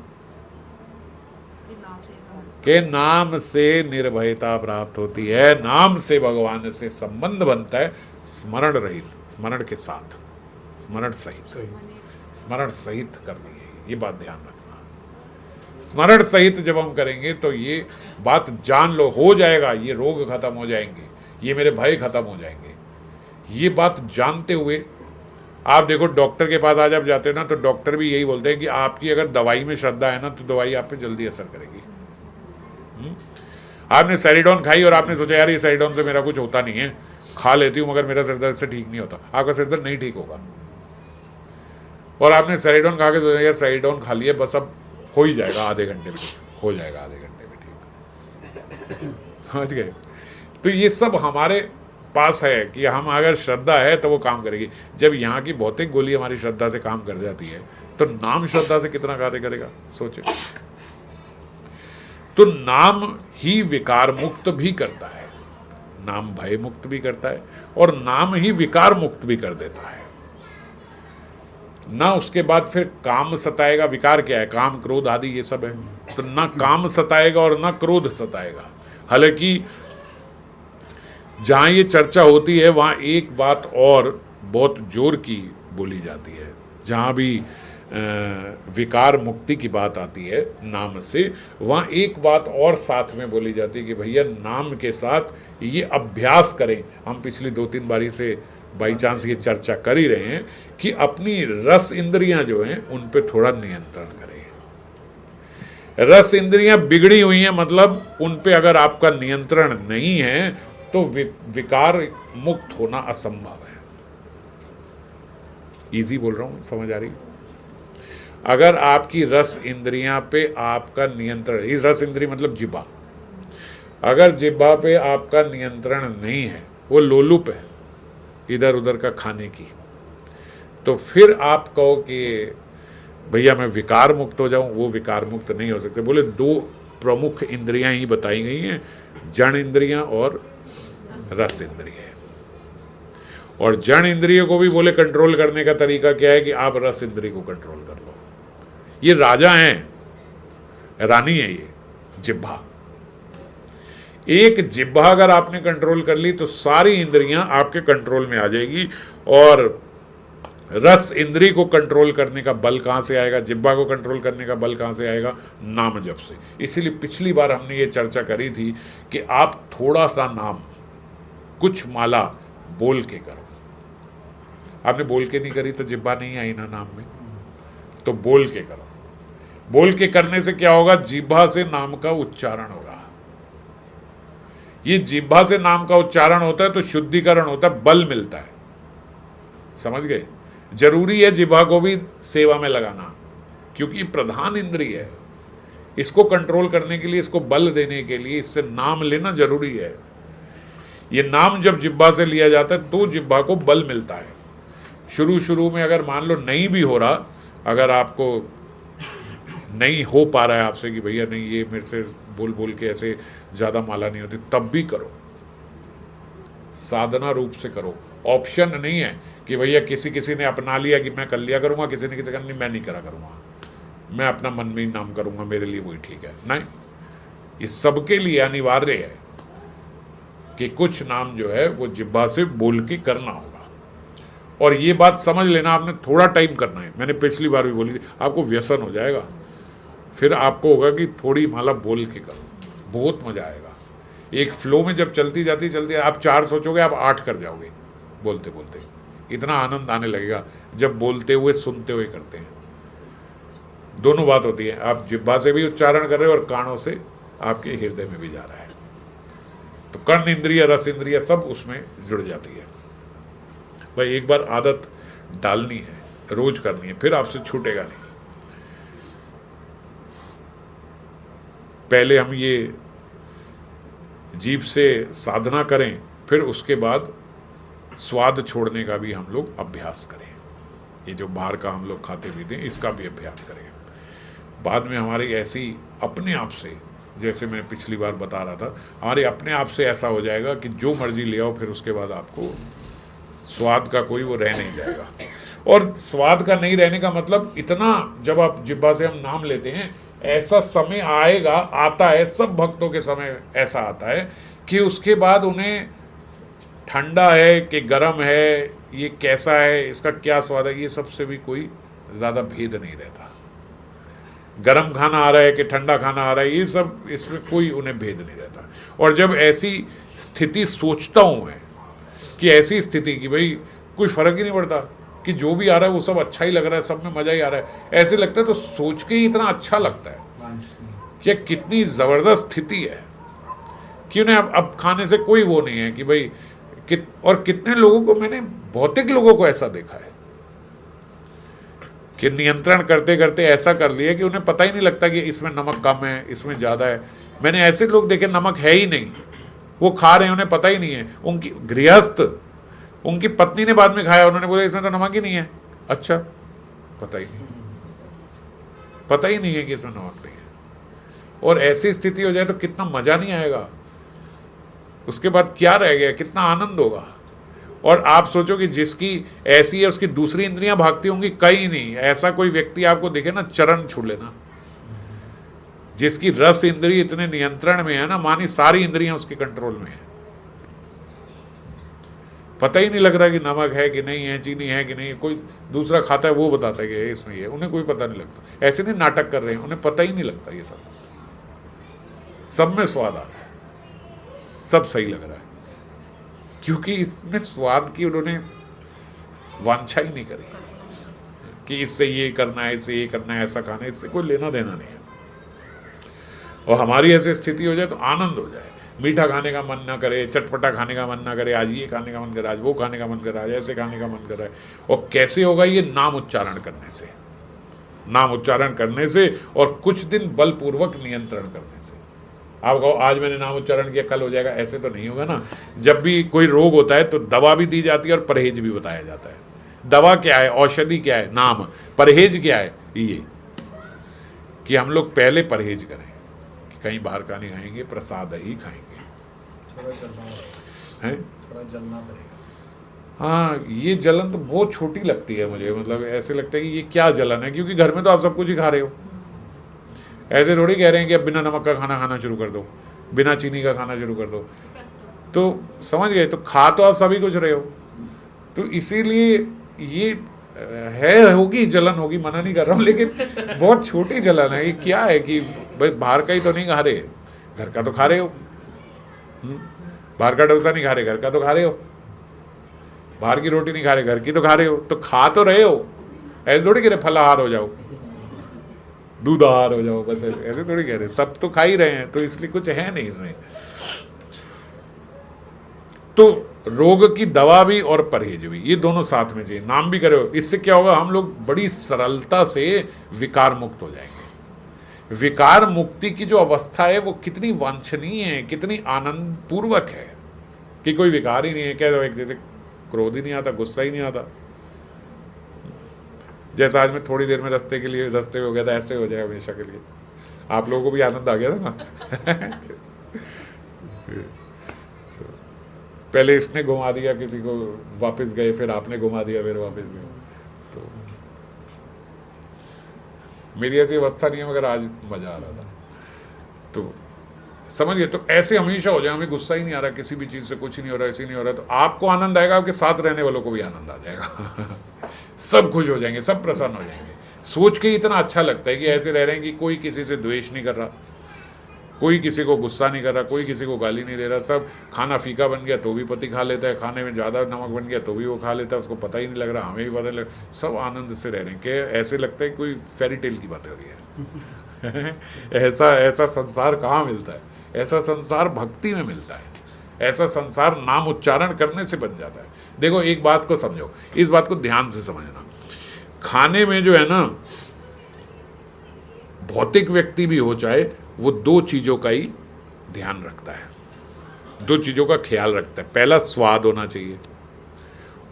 के नाम से निर्भयता प्राप्त होती है, नाम से भगवान से संबंध बनता है, स्मरण रहित, स्मरण के साथ, स्मरण सहित, स्मरण सहित करनी है। ये बात ध्यान रखना। स्मरण सहित जब हम करेंगे तो ये बात जान लो, हो जाएगा, ये रोग खत्म हो जाएंगे, ये मेरे भय खत्म हो जाएंगे। ये बात जानते हुए आप देखो, डॉक्टर के पास आज आप जाते हैं ना, तो डॉक्टर भी यही बोलते हैं कि आपकी अगर दवाई में श्रद्धा है ना तो दवाई आप पे जल्दी असर करेगी। आपने सेरिडोन खाई और आपने सोचा यार ये सेरिडोन से मेरा कुछ होता नहीं है, खा लेती हूँ मगर मेरा सिरदर्द से ठीक नहीं होता। आपका सिरदर्द नहीं ठीक होगा। और आपने सेरिडोन खा के सोचा यार सेरिडोन खा लिया, बस अब हो ही जाएगा, आधे घंटे में ठीक हो जाएगा, आधे घंटे में ठीक। समझ गए? तो ये सब हमारे पास है कि हम अगर श्रद्धा है तो वो काम करेगी। जब यहाँ की भौतिक गोली हमारी श्रद्धा से काम कर जाती है तो नाम श्रद्धा से कितना कार्य करेगा, सोचो। तो नाम ही विकार मुक्त भी करता है, नाम भय मुक्त भी करता है, और नाम ही विकार मुक्त भी कर देता है ना। उसके बाद फिर काम सताएगा। विकार क्या है? काम, क्रोध आदि ये सब है। तो ना काम सताएगा और ना क्रोध सताएगा। हालांकि जहां ये चर्चा होती है वहां एक बात और बहुत जोर की बोली जाती है। जहां भी विकार मुक्ति की बात आती है नाम से, वहाँ एक बात और साथ में बोली जाती है कि भैया नाम के साथ ये अभ्यास करें। हम पिछली 2-3 बारी से बाई चांस ये चर्चा कर ही रहे हैं कि अपनी रस इंद्रियां जो हैं उन पे थोड़ा नियंत्रण करें। रस इंद्रियां बिगड़ी हुई हैं, मतलब उन पे अगर आपका नियंत्रण नहीं है तो विकार मुक्त होना असंभव है। इजी बोल रहा हूं, समझ आ रही? अगर आपकी रस इंद्रियां पे आपका नियंत्रण, इस रस इंद्रिय मतलब जिब्बा, अगर जिब्बा पे आपका नियंत्रण नहीं है, वो लोलुप है इधर उधर का खाने की, तो फिर आप कहो कि भैया मैं विकार मुक्त हो जाऊं, वो विकार मुक्त नहीं हो सकते। बोले 2 प्रमुख इंद्रियां ही बताई गई हैं, जड़ इंद्रियां और रस इंद्रिय। और जड़ इंद्रियों को भी बोले कंट्रोल करने का तरीका क्या है कि आप रस इंद्रिय को कंट्रोल कर लो। ये राजा हैं, रानी है ये जिह्वा। एक जिह्वा अगर आपने कंट्रोल कर ली तो सारी इंद्रियां आपके कंट्रोल में आ जाएगी। और रस इंद्रिय को कंट्रोल करने का बल कहां से आएगा, जिह्वा को कंट्रोल करने का बल कहां से आएगा? नाम जप से। इसीलिए पिछली बार हमने ये चर्चा करी थी कि आप थोड़ा सा नाम, कुछ माला बोल के करो। आपने बोल के नहीं करी तो जिह्वा नहीं आई ना नाम में, तो बोल के करो। बोल के करने से क्या होगा? जिह्वा से नाम का उच्चारण होगा। ये जिह्वा से नाम का उच्चारण होता है तो शुद्धिकरण होता है, बल मिलता है। समझ गए? जरूरी है जिह्वा को भी सेवा में लगाना, क्योंकि प्रधान इंद्रिय है। इसको कंट्रोल करने के लिए, इसको बल देने के लिए इससे नाम लेना जरूरी है। ये नाम जब जिह्वा से लिया जाता है तो जिह्वा को बल मिलता है। शुरू में अगर मान लो नहीं भी हो रहा, अगर आपको नहीं हो पा रहा है आपसे कि भैया नहीं ये मेरे से बोल बोल के ऐसे ज़्यादा माला नहीं होती, तब भी करो, साधना रूप से करो। ऑप्शन नहीं है कि भैया किसी ने अपना लिया कि मैं कर लिया करूँगा, किसी ने किसी का नहीं, मैं नहीं करा करूँगा, मैं अपना मन में ही नाम करूँगा, मेरे लिए वही ठीक है। नहीं, इस सबके लिए अनिवार्य है कि कुछ नाम जो है वो जिह्वा से बोल के करना होगा। और ये बात समझ लेना, आपने थोड़ा टाइम करना है। मैंने पिछली बार भी बोली थी, आपको व्यसन हो जाएगा, फिर आपको होगा कि थोड़ी माला बोल के करो, बहुत मजा आएगा। एक फ्लो में जब चलती जाती आप 4 सोचोगे, आप 8 कर जाओगे बोलते बोलते। इतना आनंद आने लगेगा जब बोलते हुए सुनते हुए करते हैं। दोनों बात होती है, आप जिह्वा से भी उच्चारण कर रहे हो और कानों से आपके हृदय में भी जा रहा है, तो कर्ण इंद्रिय, रस इंद्रिय सब उसमें जुड़ जाती है। भाई एक बार आदत डालनी है, रोज करनी है, फिर आपसे छूटेगा नहीं। पहले हम ये जीभ से साधना करें, फिर उसके बाद स्वाद छोड़ने का भी हम लोग अभ्यास करें। ये जो बाहर का हम लोग खाते पीते हैं, इसका भी अभ्यास करें। बाद में हमारी ऐसी अपने आप से, जैसे मैं पिछली बार बता रहा था, हमारे अपने आप से ऐसा हो जाएगा कि जो मर्जी ले आओ, फिर उसके बाद आपको स्वाद का कोई वो रह नहीं जाएगा। और स्वाद का नहीं रहने का मतलब इतना, जब आप जिह्वा से हम नाम लेते हैं, ऐसा समय आएगा, आता है, सब भक्तों के समय ऐसा आता है कि उसके बाद उन्हें ठंडा है कि गर्म है, ये कैसा है, इसका क्या स्वाद है, ये सबसे भी कोई ज़्यादा भेद नहीं रहता। गर्म खाना आ रहा है कि ठंडा खाना आ रहा है, ये सब, इसमें कोई उन्हें भेद नहीं रहता। और जब ऐसी स्थिति सोचता हूँ मैं कि ऐसी स्थिति कि भाई कोई फ़र्क ही नहीं पड़ता कि जो भी आ रहा है वो सब अच्छा ही लग रहा है, सब में मज़ा ही आ रहा है, ऐसे लगता है, तो सोच के ही इतना अच्छा लगता है कि कितनी ज़बरदस्त स्थिति है कि उन्हें अब खाने से कोई वो नहीं है कि भाई और कितने लोगों को, मैंने भौतिक लोगों को ऐसा देखा है कि नियंत्रण करते करते ऐसा कर लिया कि उन्हें पता ही नहीं लगता कि इसमें नमक कम है, इसमें ज़्यादा है। मैंने ऐसे लोग देखे नमक है ही नहीं, वो खा रहे हैं, उन्हें पता ही नहीं है। उनकी गृहस्थ, उनकी पत्नी ने बाद में खाया, उन्होंने बोला इसमें तो नमक ही नहीं है। अच्छा, पता ही नहीं है कि इसमें नमक नहीं है। और ऐसी स्थिति हो जाए तो कितना मजा नहीं आएगा, उसके बाद क्या रह गया, कितना आनंद होगा। और आप सोचो कि जिसकी ऐसी है उसकी दूसरी इंद्रियां भागती होंगी, कहीं नहीं। ऐसा कोई व्यक्ति आपको दिखे ना, चरण छू लेना। जिसकी रस इंद्रिय इतने नियंत्रण में है ना, मानी सारी इंद्रियां उसके कंट्रोल में है, पता ही नहीं लग रहा कि नमक है कि नहीं है, चीनी है कि नहीं, कोई दूसरा खाता है वो बताता है कि इसमें ये, उन्हें कोई पता नहीं लगता। ऐसे नहीं नाटक कर रहे हैं, उन्हें पता ही नहीं लगता। ये सब में स्वाद आ रहा है, सब सही लग रहा है, क्योंकि इसमें स्वाद की उन्होंने वांछा ही नहीं करी कि इससे ये करना है, इससे ये करना है, ऐसा खाना है, इससे कोई लेना देना नहीं है। और हमारी ऐसी स्थिति हो जाए तो आनंद हो जाए, मीठा खाने का मन ना करे, चटपटा खाने का मन ना करे, आज ये खाने का मन करे, आज वो खाने का मन करे, आज ऐसे खाने का मन कर रहा है। और कैसे होगा ये? नाम उच्चारण करने से, नाम उच्चारण करने से और कुछ दिन बलपूर्वक नियंत्रण करने से। आप कहो आज मैंने नाम उच्चारण किया कल हो जाएगा, ऐसे तो नहीं होगा ना। जब भी कोई रोग होता है तो दवा भी दी जाती है और परहेज भी बताया जाता है। दवा क्या है, औषधि क्या है, नाम। परहेज क्या है, ये कि हम लोग पहले परहेज करें, कहीं बाहर का नहीं खाएंगे, प्रसाद ही खाएंगे, हैं? हाँ, ये जलन तो बहुत छोटी लगती है मुझे, मतलब ऐसे लगता है कि ये क्या जलन है, क्योंकि घर में तो आप सब कुछ ही खा रहे हो। ऐसे थोड़ी कह रहे हैं कि अब बिना नमक का खाना खाना शुरू कर दो, बिना चीनी का खाना शुरू कर दो। तो समझ गए, तो खा तो आप सभी कुछ रहे हो। तो इसीलिए ये है, होगी जलन, होगी, मना नहीं कर रहा हूँ, लेकिन बहुत छोटी जलन है। ये क्या है कि भाई बाहर का ही तो नहीं खा रहे, घर का तो खा रहे हो। बाहर का डोसा नहीं खा रहे, घर का तो खा रहे हो। बाहर की रोटी नहीं खा रहे, घर की तो खा रहे हो। तो खा तो रहे हो, ऐसे थोड़ी कह रहे फलाहार हो जाओ, दूधाहार हो जाओ, बस ऐसे थोड़ी कह रहे, सब तो खा ही रहे हैं। तो इसलिए कुछ है नहीं इसमें। तो रोग की दवा भी और परहेज भी, ये दोनों साथ में चाहिए। नाम भी करे, इससे क्या होगा, हम लोग बड़ी सरलता से विकार मुक्त हो जाएंगे। विकार मुक्ति की जो अवस्था है वो कितनी वांछनीय है, कितनी आनंद पूर्वक है कि कोई विकार ही नहीं है। क्या एक जैसे क्रोध ही नहीं आता, गुस्सा ही नहीं आता। जैसा आज मैं थोड़ी देर में रास्ते में हो गया था, ऐसे हो जाए हमेशा के लिए। आप लोगों को भी आनंद आ गया था ना। पहले इसने घुमा दिया किसी को, वापस गए, फिर आपने घुमा दिया, फिर वापस गए। तो मेरी ऐसी अवस्था नहीं है, मगर आज मजा आ रहा था। तो समझिए, तो ऐसे हमेशा हो जाए, हमें गुस्सा ही नहीं आ रहा किसी भी चीज़ से, कुछ नहीं हो रहा, ऐसे नहीं हो रहा, तो आपको आनंद आएगा, आपके साथ रहने वालों को भी आनंद आ जाएगा। सब खुश हो जाएंगे, सब प्रसन्न हो जाएंगे। सोच के इतना अच्छा लगता है कि ऐसे रह रहे हैं कि कोई किसी से द्वेष नहीं कर रहा, कोई किसी को गुस्सा नहीं कर रहा, कोई किसी को गाली नहीं दे रहा। सब खाना फीका बन गया तो भी पति खा लेता है, खाने में ज़्यादा नमक बन गया तो भी वो खा लेता है, उसको पता ही नहीं लग रहा, हमें भी पता नहीं लग रहा। सब आनंद से रह रहे हैं कि ऐसे लगता है कोई फेरी टेल की बात हो रही है। ऐसा संसार कहाँ मिलता है? ऐसा संसार भक्ति में मिलता है। ऐसा संसार नाम उच्चारण करने से बन जाता है। देखो, एक बात को समझो, इस बात को ध्यान से समझना। खाने में जो है ना, भौतिक व्यक्ति भी हो चाहे, वो दो चीज़ों का ही ध्यान रखता है, दो चीज़ों का ख्याल रखता है। पहला स्वाद होना चाहिए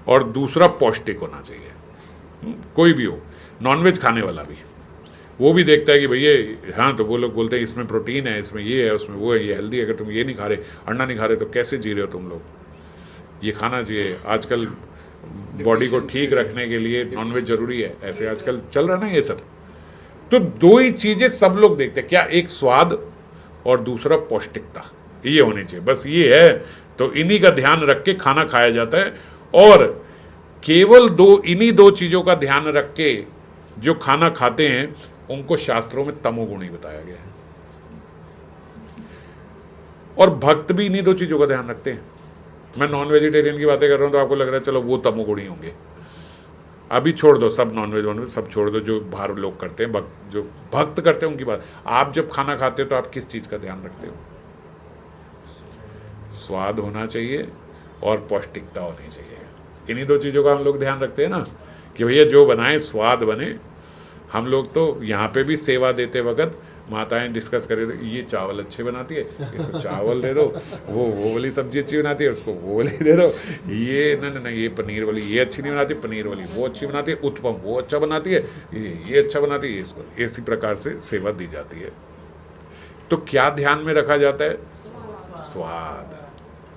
और दूसरा पौष्टिक होना चाहिए। कोई भी हो, नॉनवेज खाने वाला भी, वो भी देखता है कि भैया, हाँ, तो वो लोग बोलते हैं इसमें प्रोटीन है, इसमें ये है, उसमें वो है, ये हेल्दी है। अगर तुम ये नहीं खा रहे, अंडा नहीं खा रहे, तो कैसे जी रहे हो तुम लोग? ये खाना चाहिए। आजकल बॉडी को ठीक रखने के लिए नॉनवेज जरूरी है, ऐसे आजकल चल रहा है ना ये सब। तो दो ही चीजें सब लोग देखते हैं, क्या? एक स्वाद और दूसरा पौष्टिकता, ये होनी चाहिए, बस ये है। तो इन्हीं का ध्यान रख के खाना खाया जाता है। और केवल इन्हीं दो चीजों का ध्यान रख के जो खाना खाते हैं, उनको शास्त्रों में तमोगुणी बताया गया है। और भक्त भी इन्हीं दो चीजों का ध्यान रखते हैं। मैं नॉन वेजिटेरियन की बातें कर रहा हूं तो आपको लग रहा है चलो वो तमोगुणी होंगे। अभी छोड़ दो, सब नॉनवेज सब छोड़ दो, जो बाहर लोग करते हैं, जो भक्त करते हैं उनकी बात। आप जब खाना खाते हो तो आप किस चीज़ का ध्यान रखते हो? स्वाद होना चाहिए और पौष्टिकता होनी चाहिए। इन्हीं दो चीज़ों का हम लोग ध्यान रखते हैं ना, कि भैया जो बनाए स्वाद बने। हम लोग तो यहाँ पे भी सेवा देते वक्त माताएं डिस्कस करे, ये चावल अच्छे बनाती है, इसको चावल दे दो, वो वाली सब्जी अच्छी बनाती है, उसको वो वाली दे दो, ये नहीं, ये पनीर वाली ये अच्छी नहीं बनाती, पनीर वाली वो अच्छी बनाती है, उत्पम वो अच्छा बनाती है, ये अच्छा बनाती है, इसको इसी प्रकार से सेवा दी जाती है। तो क्या ध्यान में रखा जाता है?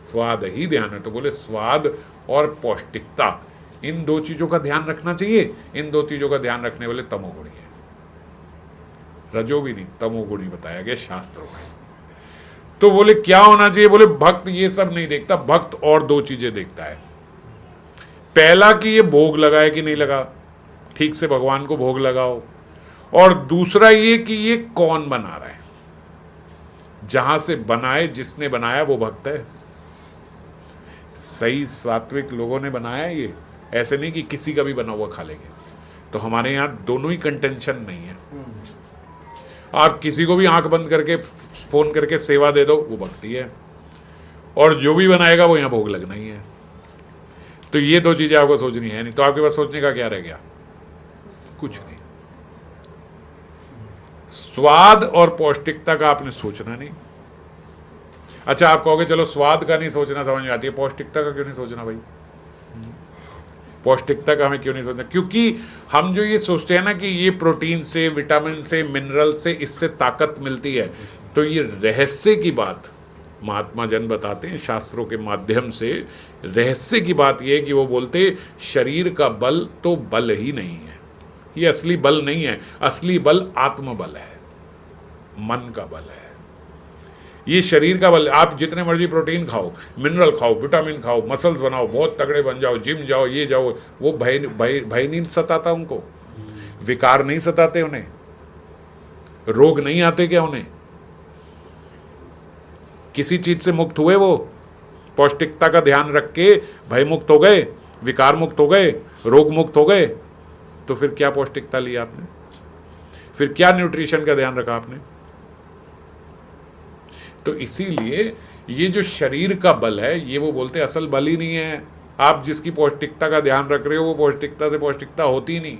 स्वाद ही ध्यान है। तो बोले स्वाद और पौष्टिकता, इन दो चीज़ों का ध्यान रखना चाहिए। इन दो चीज़ों का ध्यान रखने वाले तमोगुणी है, रजो भी नहीं, तमोगुणी बताया गया शास्त्रों में। तो बोले क्या होना चाहिए? बोले भक्त ये सब नहीं देखता, भक्त और दो चीजें देखता है। पहला कि ये भोग लगाए कि नहीं लगा, ठीक से भगवान को भोग लगाओ, और दूसरा ये कि ये कौन बना रहा है। जहां से बनाए, जिसने बनाया वो भक्त है। सही सात्विक लोगों ने बनाया है ये, ऐसे नहीं कि किसी का भी बना हुआ खा लेंगे। तो हमारे यहाँ दोनों ही कंटेंशन नहीं है। और किसी को भी आंख बंद करके फोन करके सेवा दे दो, वो भक्ति है, और जो भी बनाएगा वो यहाँ भोग लगना ही है। तो ये दो चीजें आपको सोचनी है नहीं, तो आपके पास सोचने का क्या रह गया? कुछ नहीं। स्वाद और पौष्टिकता का आपने सोचना नहीं। अच्छा, आप कहोगे चलो स्वाद का नहीं सोचना समझ में आती है, पौष्टिकता का क्यों नहीं सोचना भाई? पौष्टिकता का हमें क्यों नहीं सोचना? क्योंकि हम जो ये सोचते हैं ना कि ये प्रोटीन से, विटामिन से, मिनरल से, इससे ताकत मिलती है, तो ये रहस्य की बात महात्मा जन बताते हैं शास्त्रों के माध्यम से। रहस्य की बात यह है कि वो बोलते शरीर का बल तो बल ही नहीं है, ये असली बल नहीं है। असली बल आत्मबल है, मन का बल है। ये शरीर का बल, आप जितने मर्जी प्रोटीन खाओ, मिनरल खाओ, विटामिन खाओ, मसल्स बनाओ, बहुत तगड़े बन जाओ, जिम जाओ, ये जाओ, वो भय नहीं सताता उनको, विकार नहीं सताते उन्हें, रोग नहीं आते क्या उन्हें? किसी चीज से मुक्त हुए वो? पौष्टिकता का ध्यान रख के भय मुक्त हो गए, विकार मुक्त हो गए, रोग मुक्त हो गए। तो फिर क्या पौष्टिकता ली आपने? फिर क्या न्यूट्रिशन का ध्यान रखा आपने? तो इसीलिए ये जो शरीर का बल है, ये वो बोलते असल बल ही नहीं है। आप जिसकी पौष्टिकता का ध्यान रख रहे हो वो पौष्टिकता से पौष्टिकता होती नहीं,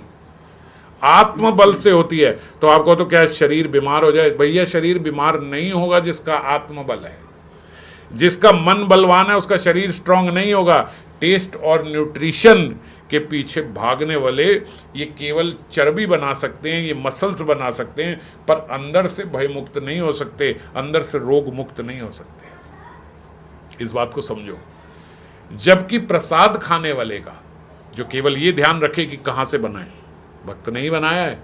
आत्मबल से होती है। तो आपको तो क्या शरीर बीमार हो जाए? भैया शरीर बीमार नहीं होगा जिसका आत्मबल है। जिसका मन बलवान है उसका शरीर स्ट्रांग नहीं होगा। टेस्ट और न्यूट्रिशन के पीछे भागने वाले ये केवल चर्बी बना सकते हैं, ये मसल्स बना सकते हैं, पर अंदर से भय मुक्त नहीं हो सकते, अंदर से रोग मुक्त नहीं हो सकते। इस बात को समझो। जबकि प्रसाद खाने वाले का जो केवल ये ध्यान रखे कि कहाँ से बना है, भक्त नहीं बनाया है,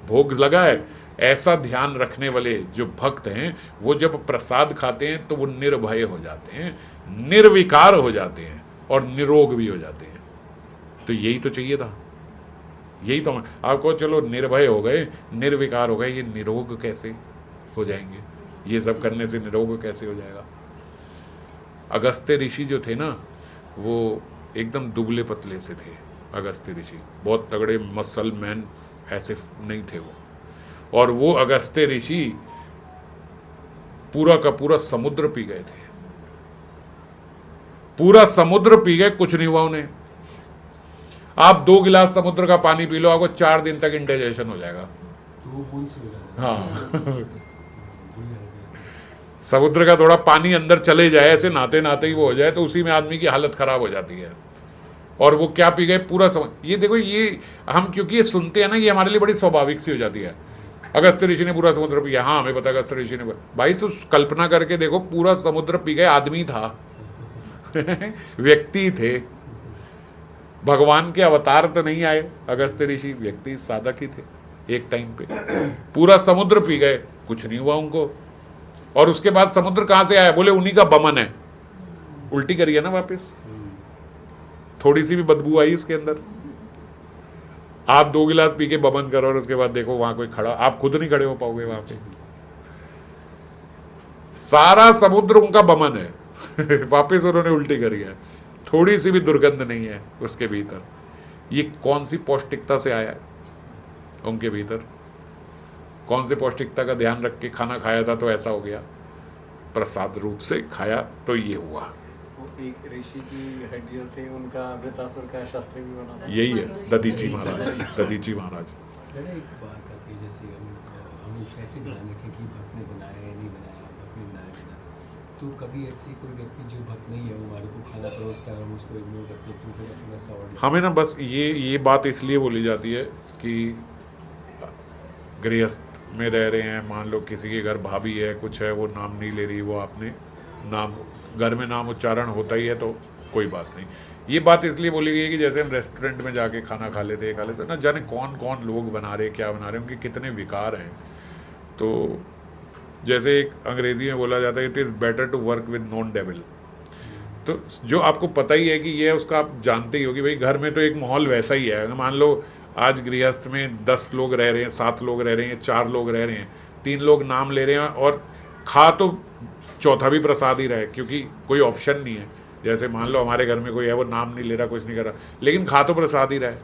भोग लगा है, ऐसा ध्यान रखने वाले जो भक्त हैं वो जब प्रसाद खाते हैं तो वो निर्भय हो जाते हैं, निर्विकार हो जाते हैं और निरोग भी हो जाते हैं। तो यही तो चाहिए था, यही तो। आपको चलो निर्भय हो गए, निर्विकार हो गए, ये निरोग कैसे हो जाएंगे? ये सब करने से निरोग कैसे हो जाएगा? अगस्त्य ऋषि जो थे ना, वो एकदम दुबले पतले से थे। अगस्त्य ऋषि बहुत तगड़े मसल मैन ऐसे नहीं थे वो। और वो अगस्त्य ऋषि पूरा का पूरा समुद्र पी गए थे, पूरा समुद्र पी गए, कुछ नहीं हुआ उन्हें। आप 2 गिलास समुद्र का पानी पी लो, आपको 4 दिन तक इंडाइजेशन हो जाएगा। हाँ समुद्र का थोड़ा पानी अंदर चले जाए, ऐसे नहाते नहाते ही वो हो जाए, तो उसी में आदमी की हालत खराब हो जाती है। और वो क्या पी गए? पूरा ये देखो, ये हम क्योंकि ये सुनते हैं ना, ये हमारे लिए बड़ी स्वाभाविक सी हो जाती है। अगस्त्य ऋषि ने पूरा समुद्र पिया, हाँ हमें पता अगस्त्य ऋषि ने। भाई तो कल्पना करके देखो, पूरा समुद्र पी गए, आदमी था व्यक्ति थे, भगवान के अवतार तो नहीं आए। अगस्त्य ऋषि व्यक्ति साधक ही थे एक टाइम पे। पूरा समुद्र पी गए, कुछ नहीं हुआ उनको। और उसके बाद समुद्र कहां से आया? बोले उन्हीं का बमन है। उल्टी करिए ना वापस, थोड़ी सी भी बदबू आई उसके अंदर। आप 2 गिलास पी के बमन करो और उसके बाद देखो वहां कोई खड़ा, आप खुद नहीं खड़े हो पाओगे वहां पे। सारा समुद्र उनका बमन है वापस उन्होंने उल्टी करी है, थोड़ी सी भी दुर्गंध नहीं है उसके भीतर। ये कौन सी पौष्टिकता से आया है उनके भीतर? कौन से पौष्टिकता का ध्यान रख के खाना खाया था तो ऐसा हो गया? प्रसाद रूप से खाया तो ये हुआ। एक ऋषि की हड्डियों से उनका वृतासुर का शस्त्र भी बना था। यही है दधीची महाराज, दधीची महाराज। एक बात आती है, जैसे हम ऐसे ध्यान रखें कि भक्त ने बनाया या नहीं बनाया, भक्त ने बनाया, तो कभी ऐसे कोई व्यक्ति जो भक्त नहीं है वो हमारे को खाना परोसता है, हम उसको इग्नोर करते हैं, तो थोड़ा सा और हमें ना बस ये बात इसलिए बोली जाती है कि गृहस्थ में रह रहे हैं, मान लो किसी के घर भाभी है, कुछ है, वो नाम नहीं ले रही, वो आपने नाम, घर में नाम उच्चारण होता ही है तो कोई बात नहीं। ये बात इसलिए बोली गई है कि जैसे हम रेस्टोरेंट में जाके खाना खा लेते ना, जाने कौन कौन लोग बना रहे, क्या बना रहे, उनके कितने विकार हैं। तो जैसे एक अंग्रेजी में बोला जाता है, it is better to work with known devil. तो जो आपको पता ही है कि ये उसका आप जानते ही हो कि भाई घर में तो एक माहौल वैसा ही है। मान लो आज गृहस्थ में 10 लोग रह रहे हैं, 7 लोग रह रहे हैं, 4 लोग रह रहे हैं, 3 लोग नाम ले रहे हैं और खा तो चौथा भी प्रसाद ही रहे, क्योंकि कोई ऑप्शन नहीं है। जैसे मान लो हमारे घर में कोई है, वो नाम नहीं ले रहा, कुछ नहीं कर रहा, लेकिन खा तो प्रसाद ही रहा है,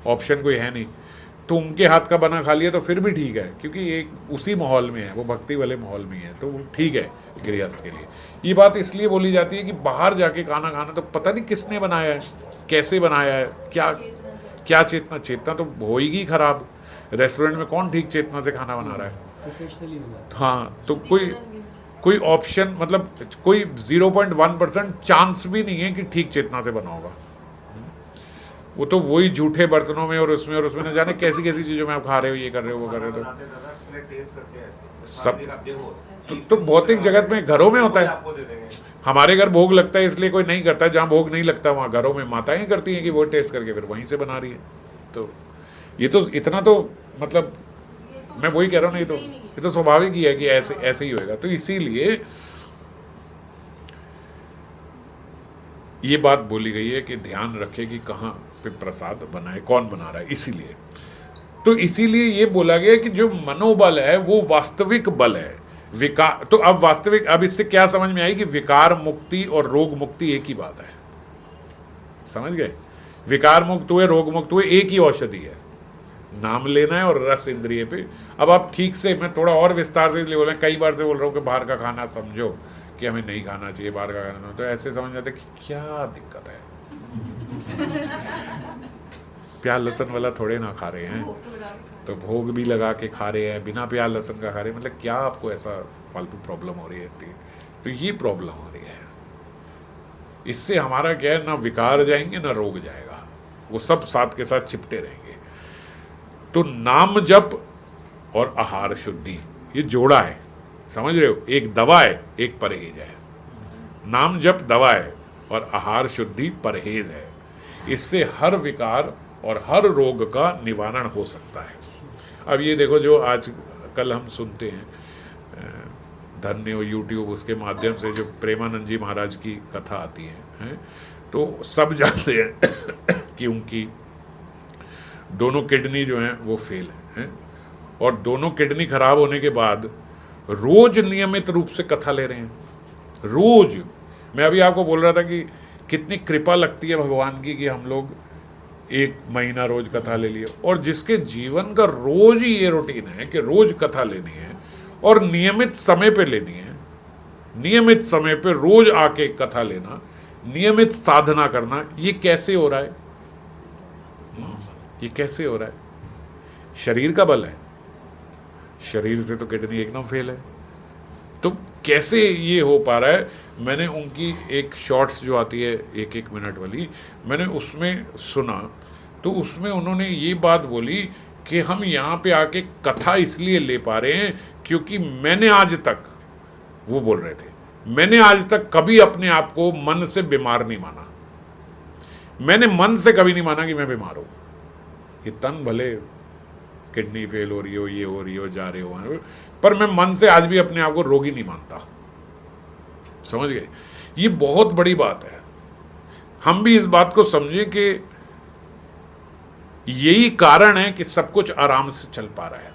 ऑप्शन कोई है नहीं, तो उनके हाथ का बना खा लिया तो फिर भी ठीक है, क्योंकि एक उसी माहौल में है, वो भक्ति वाले माहौल में है, तो वो ठीक है गृहस्थ के लिए। ये बात इसलिए बोली जाती है कि बाहर जाके खाना खाना तो पता नहीं किसने बनाया है, कैसे बनाया है, क्या चेतना तो होएगी खराब। रेस्टोरेंट में कौन ठीक चेतना से खाना बना रहा है? प्रोफेशनली बना। हाँ, तो कोई ऑप्शन, मतलब कोई 0.1% चांस भी नहीं है कि ठीक चेतना से बना होगा। वो तो वही झूठे बर्तनों में और उसमें न जाने कैसी कैसी चीज़ों में आप खा रहे हो, ये कर रहे हो, वो कर रहे हो, तो सब तो भौतिक जगत में घरों में होता है। हमारे घर भोग लगता है इसलिए कोई नहीं करता है, जहाँ भोग नहीं लगता वहाँ घरों में माताएं करती हैं कि वो टेस्ट करके फिर वहीं से बना रही है। तो ये तो इतना तो मतलब मैं वही कह रहा हूँ, नहीं तो ये तो स्वाभाविक ही है कि ऐसे ही होएगा। तो इसीलिए ये बात बोली गई है कि ध्यान रखे कि कहाँ पे प्रसाद बनाए, कौन बना रहा है। इसीलिए ये बोला गया कि जो मनोबल है वो वास्तविक बल है। विकार तो अब इससे क्या समझ में आई कि विकार मुक्ति और रोग मुक्ति एक ही बात है। समझ गए? विकार मुक्त हुए, रोग मुक्त हुए, एक ही औषधि है, नाम लेना है और रस इंद्रिय पे। अब आप ठीक से, मैं थोड़ा और विस्तार से इसलिए बोल रहा हूँ, कई बार से बोल रहा हूँ कि बाहर का खाना समझो कि हमें नहीं खाना चाहिए बाहर का खाना, तो ऐसे समझ जाते कि क्या दिक्कत है प्याज लहसुन वाला थोड़े ना खा रहे हैं, तो भोग भी लगा के खा रहे हैं, बिना प्याज लहसुन का खा रहे हैं, मतलब क्या आपको ऐसा फालतू प्रॉब्लम हो रही है? तो ये प्रॉब्लम हो रही है। इससे हमारा क्या है, ना विकार जाएंगे ना रोग जाएगा, वो सब साथ के साथ चिपटे रहेंगे। तो नाम जप और आहार शुद्धि, ये जोड़ा है, समझ रहे हो? एक दवा है, एक परहेज है। नाम जप दवा है और आहार शुद्धि परहेज है। इससे हर विकार और हर रोग का निवारण हो सकता है। अब ये देखो, जो आज कल हम सुनते हैं, धन्य हो यूट्यूब, उसके माध्यम से जो प्रेमानंद जी महाराज की कथा आती है, तो सब जानते हैं कि उनकी दोनों किडनी जो हैं वो फेल हैं, और दोनों किडनी खराब होने के बाद रोज नियमित रूप से कथा ले रहे हैं, रोज। मैं अभी आपको बोल रहा था कि कितनी कृपा लगती है भगवान की कि हम लोग 1 महीना रोज कथा ले लिए, और जिसके जीवन का रोज ही ये रूटीन है कि रोज कथा लेनी है और नियमित समय पे लेनी है, नियमित समय पे रोज आके कथा लेना, नियमित साधना करना, ये कैसे हो रहा है? ये कैसे हो रहा है? शरीर का बल है, शरीर से तो किडनी एकदम फेल है, तो कैसे ये हो पा रहा है? मैंने उनकी एक शॉर्ट्स जो आती है 1-1 मिनट वाली, मैंने उसमें सुना, तो उसमें उन्होंने ये बात बोली कि हम यहाँ पे आके कथा इसलिए ले पा रहे हैं क्योंकि मैंने आज तक, वो बोल रहे थे, मैंने आज तक कभी अपने आप को मन से बीमार नहीं माना। मैंने मन से कभी नहीं माना कि मैं बीमार हूँ। ये तन भले किडनी फेल हो रही हो, ये हो रही हो, जा रहे हो, पर मैं मन से आज भी अपने आप को रोगी नहीं मानता। समझ गए? ये बहुत बड़ी बात है। हम भी इस बात को समझें कि यही कारण है कि सब कुछ आराम से चल पा रहा है,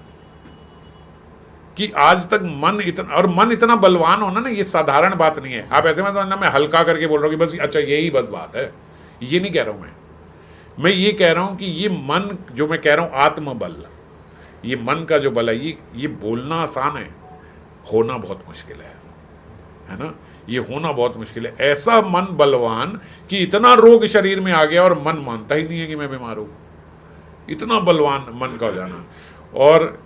कि आज तक मन इतना, और मन इतना बलवान होना ना, ये साधारण बात नहीं है। आप ऐसे मत समझना मैं हल्का करके बोल रहा हूँ कि बस अच्छा यही बस बात है, ये नहीं कह रहा हूं मैं ये कह रहा हूं कि ये मन, जो मैं कह रहा हूं आत्मबल, ये मन का जो बल है, ये बोलना आसान है, होना बहुत मुश्किल है ना? ये होना बहुत मुश्किल है। ऐसा मन बलवान कि इतना रोग शरीर में आ गया और मन मानता ही नहीं है कि मैं बीमार हूं। इतना बलवान मन का हो जाना, और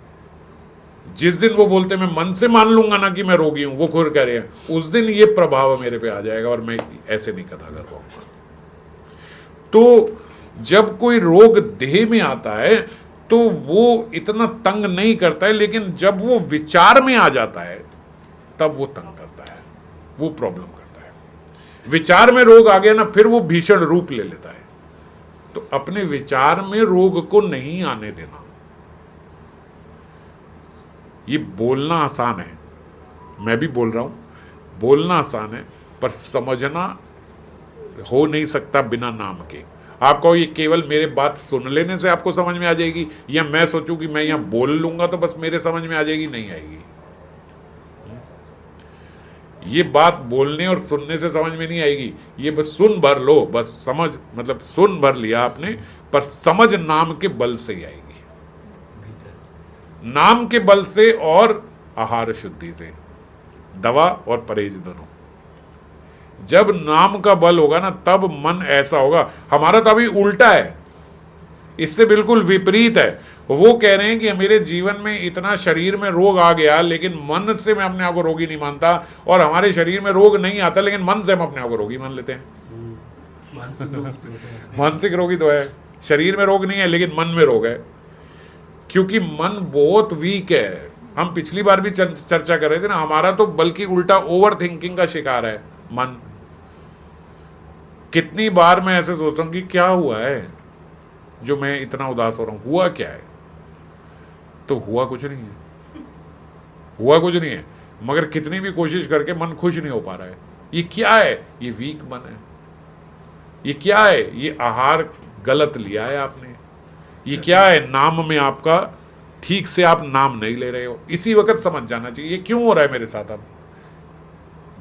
जिस दिन वो बोलते मैं मन से मान लूंगा ना कि मैं रोगी हूं, वो खुद कह रहे हैं, उस दिन ये प्रभाव मेरे पे आ जाएगा और मैं ऐसे नहीं कथा कर पाऊंगा। तो जब कोई रोग देह में आता है तो वो इतना तंग नहीं करता है, लेकिन जब वो विचार में आ जाता है तब वो तंग करता है, वो प्रॉब्लम करता है। विचार में रोग आ गया ना, फिर वो भीषण रूप ले लेता है। तो अपने विचार में रोग को नहीं आने देना। ये बोलना आसान है, मैं भी बोल रहा हूं, बोलना आसान है, पर समझना हो नहीं सकता बिना नाम के। आपको ये केवल मेरे बात सुन लेने से आपको समझ में आ जाएगी, या मैं सोचूं कि मैं यहाँ बोल लूंगा तो बस मेरे समझ में आ जाएगी? नहीं आएगी। ये बात बोलने और सुनने से समझ में नहीं आएगी, ये बस सुन भर लो, बस समझ, मतलब सुन भर लिया आपने, पर समझ नाम के बल से ही आएगी, नाम के बल से और आहार शुद्धि से, दवा और परहेज दोनों। जब नाम का बल होगा ना, तब मन ऐसा होगा। हमारा तो अभी उल्टा है, इससे बिल्कुल विपरीत है। वो कह रहे हैं कि मेरे जीवन में इतना शरीर में रोग आ गया, लेकिन मन से मैं अपने आप को रोगी नहीं मानता, और हमारे शरीर में रोग नहीं आता लेकिन मन से हम अपने आप को रोगी मान लेते हैं। मानसिक रोगी तो है, शरीर में रोग नहीं है लेकिन मन में रोग है, क्योंकि मन बहुत वीक है। हम पिछली बार भी चर्चा कर रहे थे ना, हमारा तो बल्कि उल्टा ओवर थिंकिंग का शिकार है मन। कितनी बार मैं ऐसे सोचता हूं कि क्या हुआ है जो मैं इतना उदास हो रहा हूं, हुआ क्या है? तो हुआ कुछ नहीं है, हुआ कुछ नहीं है, मगर कितनी भी कोशिश करके मन खुश नहीं हो पा रहा है। ये क्या है? ये वीक मन है। ये क्या है? ये आहार गलत लिया है आपने। ये क्या है? नाम में आपका ठीक से आप नाम नहीं ले रहे हो। इसी वक्त समझ जाना चाहिए ये क्यों हो रहा है मेरे साथ। अब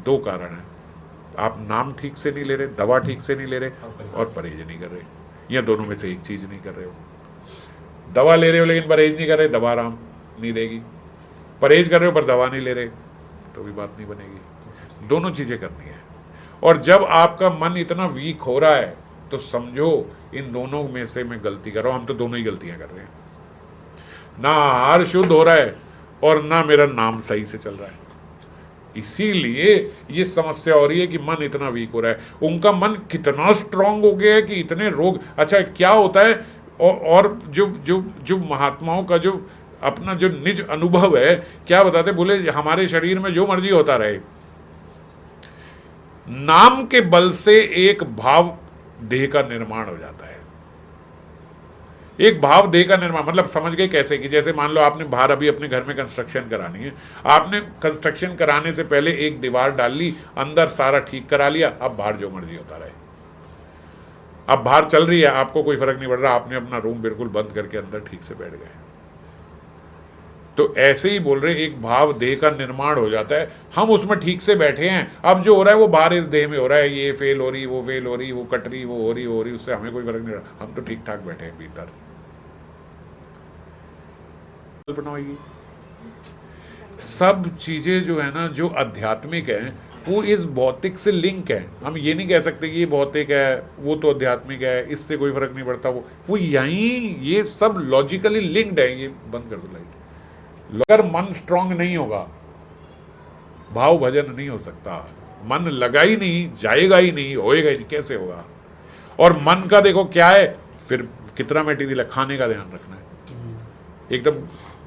दो कारण है, आप नाम ठीक से नहीं ले रहे, दवा ठीक से नहीं ले रहे, और परहेज नहीं कर रहे। या दोनों में से एक चीज नहीं कर रहे हो। दवा ले रहे हो लेकिन परहेज नहीं कर रहे, दवा आराम नहीं देगी। परहेज कर रहे हो पर दवा नहीं ले रहे, तो भी बात नहीं बनेगी। दोनों चीजें करनी है। और जब आपका मन इतना वीक हो रहा है तो समझो इन दोनों में से मैं गलती कर रहा हूं। हम तो दोनों ही गलतियां कर रहे हैं, ना आहार शुद्ध हो रहा है और ना मेरा नाम सही से चल रहा है। इसीलिए ये समस्या हो रही है कि मन इतना वीक हो रहा है। उनका मन कितना स्ट्रांग हो गया है कि इतने रोग। अच्छा, क्या होता है? और जो महात्माओं का जो अपना जो निज अनुभव है, क्या बताते, बोले हमारे शरीर में जो मर्जी होता रहे, नाम के बल से एक भाव देह का निर्माण हो जाता है। एक भाव देह का निर्माण, मतलब समझ गए कैसे? कि जैसे मान लो आपने बाहर अभी अपने घर में कंस्ट्रक्शन करानी है, आपने कंस्ट्रक्शन कराने से पहले एक दीवार डाल ली, अंदर सारा ठीक करा लिया, अब बाहर जो मर्जी होता रहे। अब बाहर चल रही है, आपको कोई फर्क नहीं पड़ रहा, आपने अपना रूम बिल्कुल बंद करके अंदर ठीक से बैठ गए। तो ऐसे ही बोल रहे, एक भाव देह का निर्माण हो जाता है, हम उसमें ठीक से बैठे हैं। अब जो हो रहा है वो बाहर इस देह में हो रहा है, ये फेल हो रही, वो फेल हो रही, वो कट रही, वो हो रही, उससे हमें कोई फर्क नहीं रहा, हम तो ठीक ठाक बैठे हैं भीतर। कल्पना होगी। सब चीजें जो है ना, जो आध्यात्मिक है, वो इस भौतिक से लिंक है। हम ये नहीं कह सकते कि ये भौतिक है, वो तो आध्यात्मिक है, इससे कोई फर्क नहीं पड़ता। वो यहीं, ये सब लॉजिकली लिंक्ड है। ये बंद कर दो लाइट। अगर मन स्ट्रांग नहीं होगा, भाव भजन नहीं हो सकता। मन लगा ही नहीं, जाएगा ही नहीं, होएगा ही नहीं, कैसे होगा? और मन का देखो क्या है, फिर कितना मटेरियल है, खाने का ध्यान रखना है। एकदम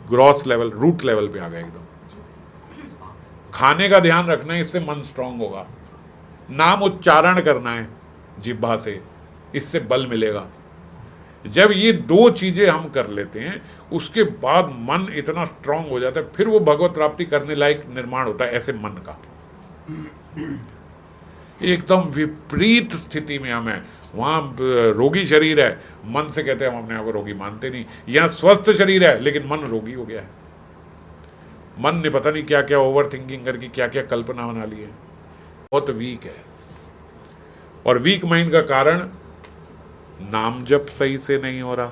ग्रॉस लेवल, रूट लेवल पे आ गया एकदम। खाने का ध्यान रखना है, इससे मन स्ट्रांग होगा। नाम उच्चारण करना है जिह्वा से, इससे बल मिलेगा। जब ये दो चीजें हम कर लेते हैं, उसके बाद मन इतना स्ट्रांग हो जाता है, फिर वो भगवत प्राप्ति करने लायक निर्माण होता है। ऐसे मन का एकदम विपरीत स्थिति में हम हैं। वहां रोगी शरीर है, मन से कहते हैं हम अपने आप को रोगी मानते नहीं। यहां स्वस्थ शरीर है लेकिन मन रोगी हो गया है। मन ने पता नहीं क्या क्या ओवर थिंकिंग करके क्या क्या कल्पना बना ली है। बहुत वीक है। और वीक माइंड का कारण नाम जप सही से नहीं हो रहा।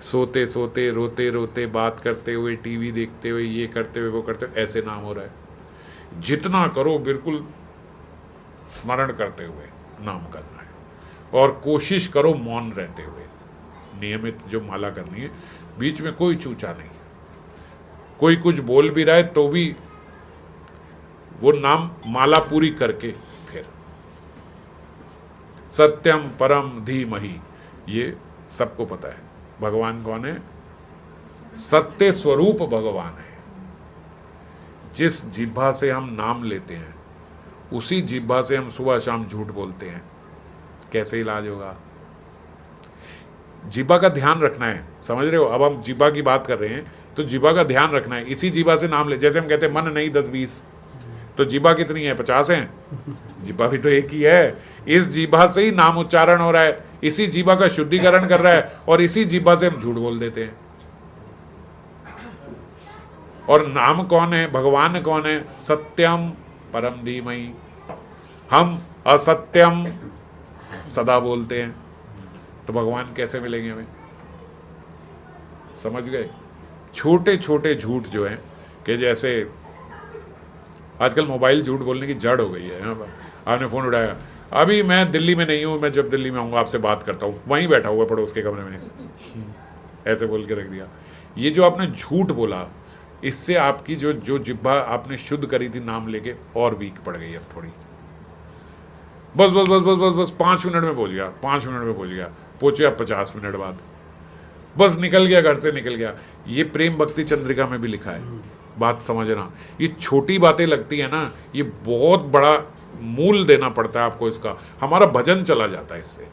सोते सोते, रोते रोते, बात करते हुए, टीवी देखते हुए, ये करते हुए, वो करते हुए, ऐसे नाम हो रहा है। जितना करो बिल्कुल स्मरण करते हुए नाम करना है, और कोशिश करो मौन रहते हुए। नियमित जो माला करनी है, बीच में कोई चूचा नहीं। कोई कुछ बोल भी रहा है तो भी वो नाम माला पूरी करके फिर सत्यम परम धीमहि, ये सबको पता है। भगवान कौन है? सत्य स्वरूप भगवान है। जिस जिह्वा से हम नाम लेते हैं, उसी जिह्वा से हम सुबह शाम झूठ बोलते हैं। कैसे इलाज होगा? जिह्वा का ध्यान रखना है, समझ रहे हो? अब हम जिह्वा की बात कर रहे हैं, तो जिह्वा का ध्यान रखना है। इसी जिह्वा से नाम ले, जैसे हम कहते हैं मन नहीं 10-20, तो जीभा कितनी है? 50 हैं। जीभा भी तो एक ही है। इस जीभा से ही नाम उच्चारण हो रहा है, इसी जीभा का शुद्धिकरण कर रहा है, और इसी जीभा से हम झूठ बोल देते हैं। और नाम कौन है? भगवान कौन है? सत्यम परम धीमहि। हम असत्यम सदा बोलते हैं, तो भगवान कैसे मिलेंगे हमें? समझ गए? छोटे छोटे झूठ जो हैं, कि जैसे आजकल मोबाइल झूठ बोलने की जड़ हो गई है। आपने फ़ोन उठाया, अभी मैं दिल्ली में नहीं हूँ, मैं जब दिल्ली में आऊँगा आपसे बात करता हूँ, वहीं बैठा हुआ पड़ोस के कमरे में, ऐसे बोल के रख दिया। ये जो आपने झूठ बोला, इससे आपकी जो जो जिह्वा आपने शुद्ध करी थी नाम लेके, और वीक पड़ गई अब थोड़ी। बस बस बस बस बस बस 5 मिनट में पहुँच गया, 5 मिनट में पहुँच गया, पहुँचे अब 50 मिनट बाद, बस निकल गया, घर से निकल गया। ये प्रेम भक्ति चंद्रिका में भी लिखा है, बात समझना। ये छोटी बातें लगती है ना, ये बहुत बड़ा मूल देना पड़ता है आपको इसका। हमारा भजन चला जाता है इससे,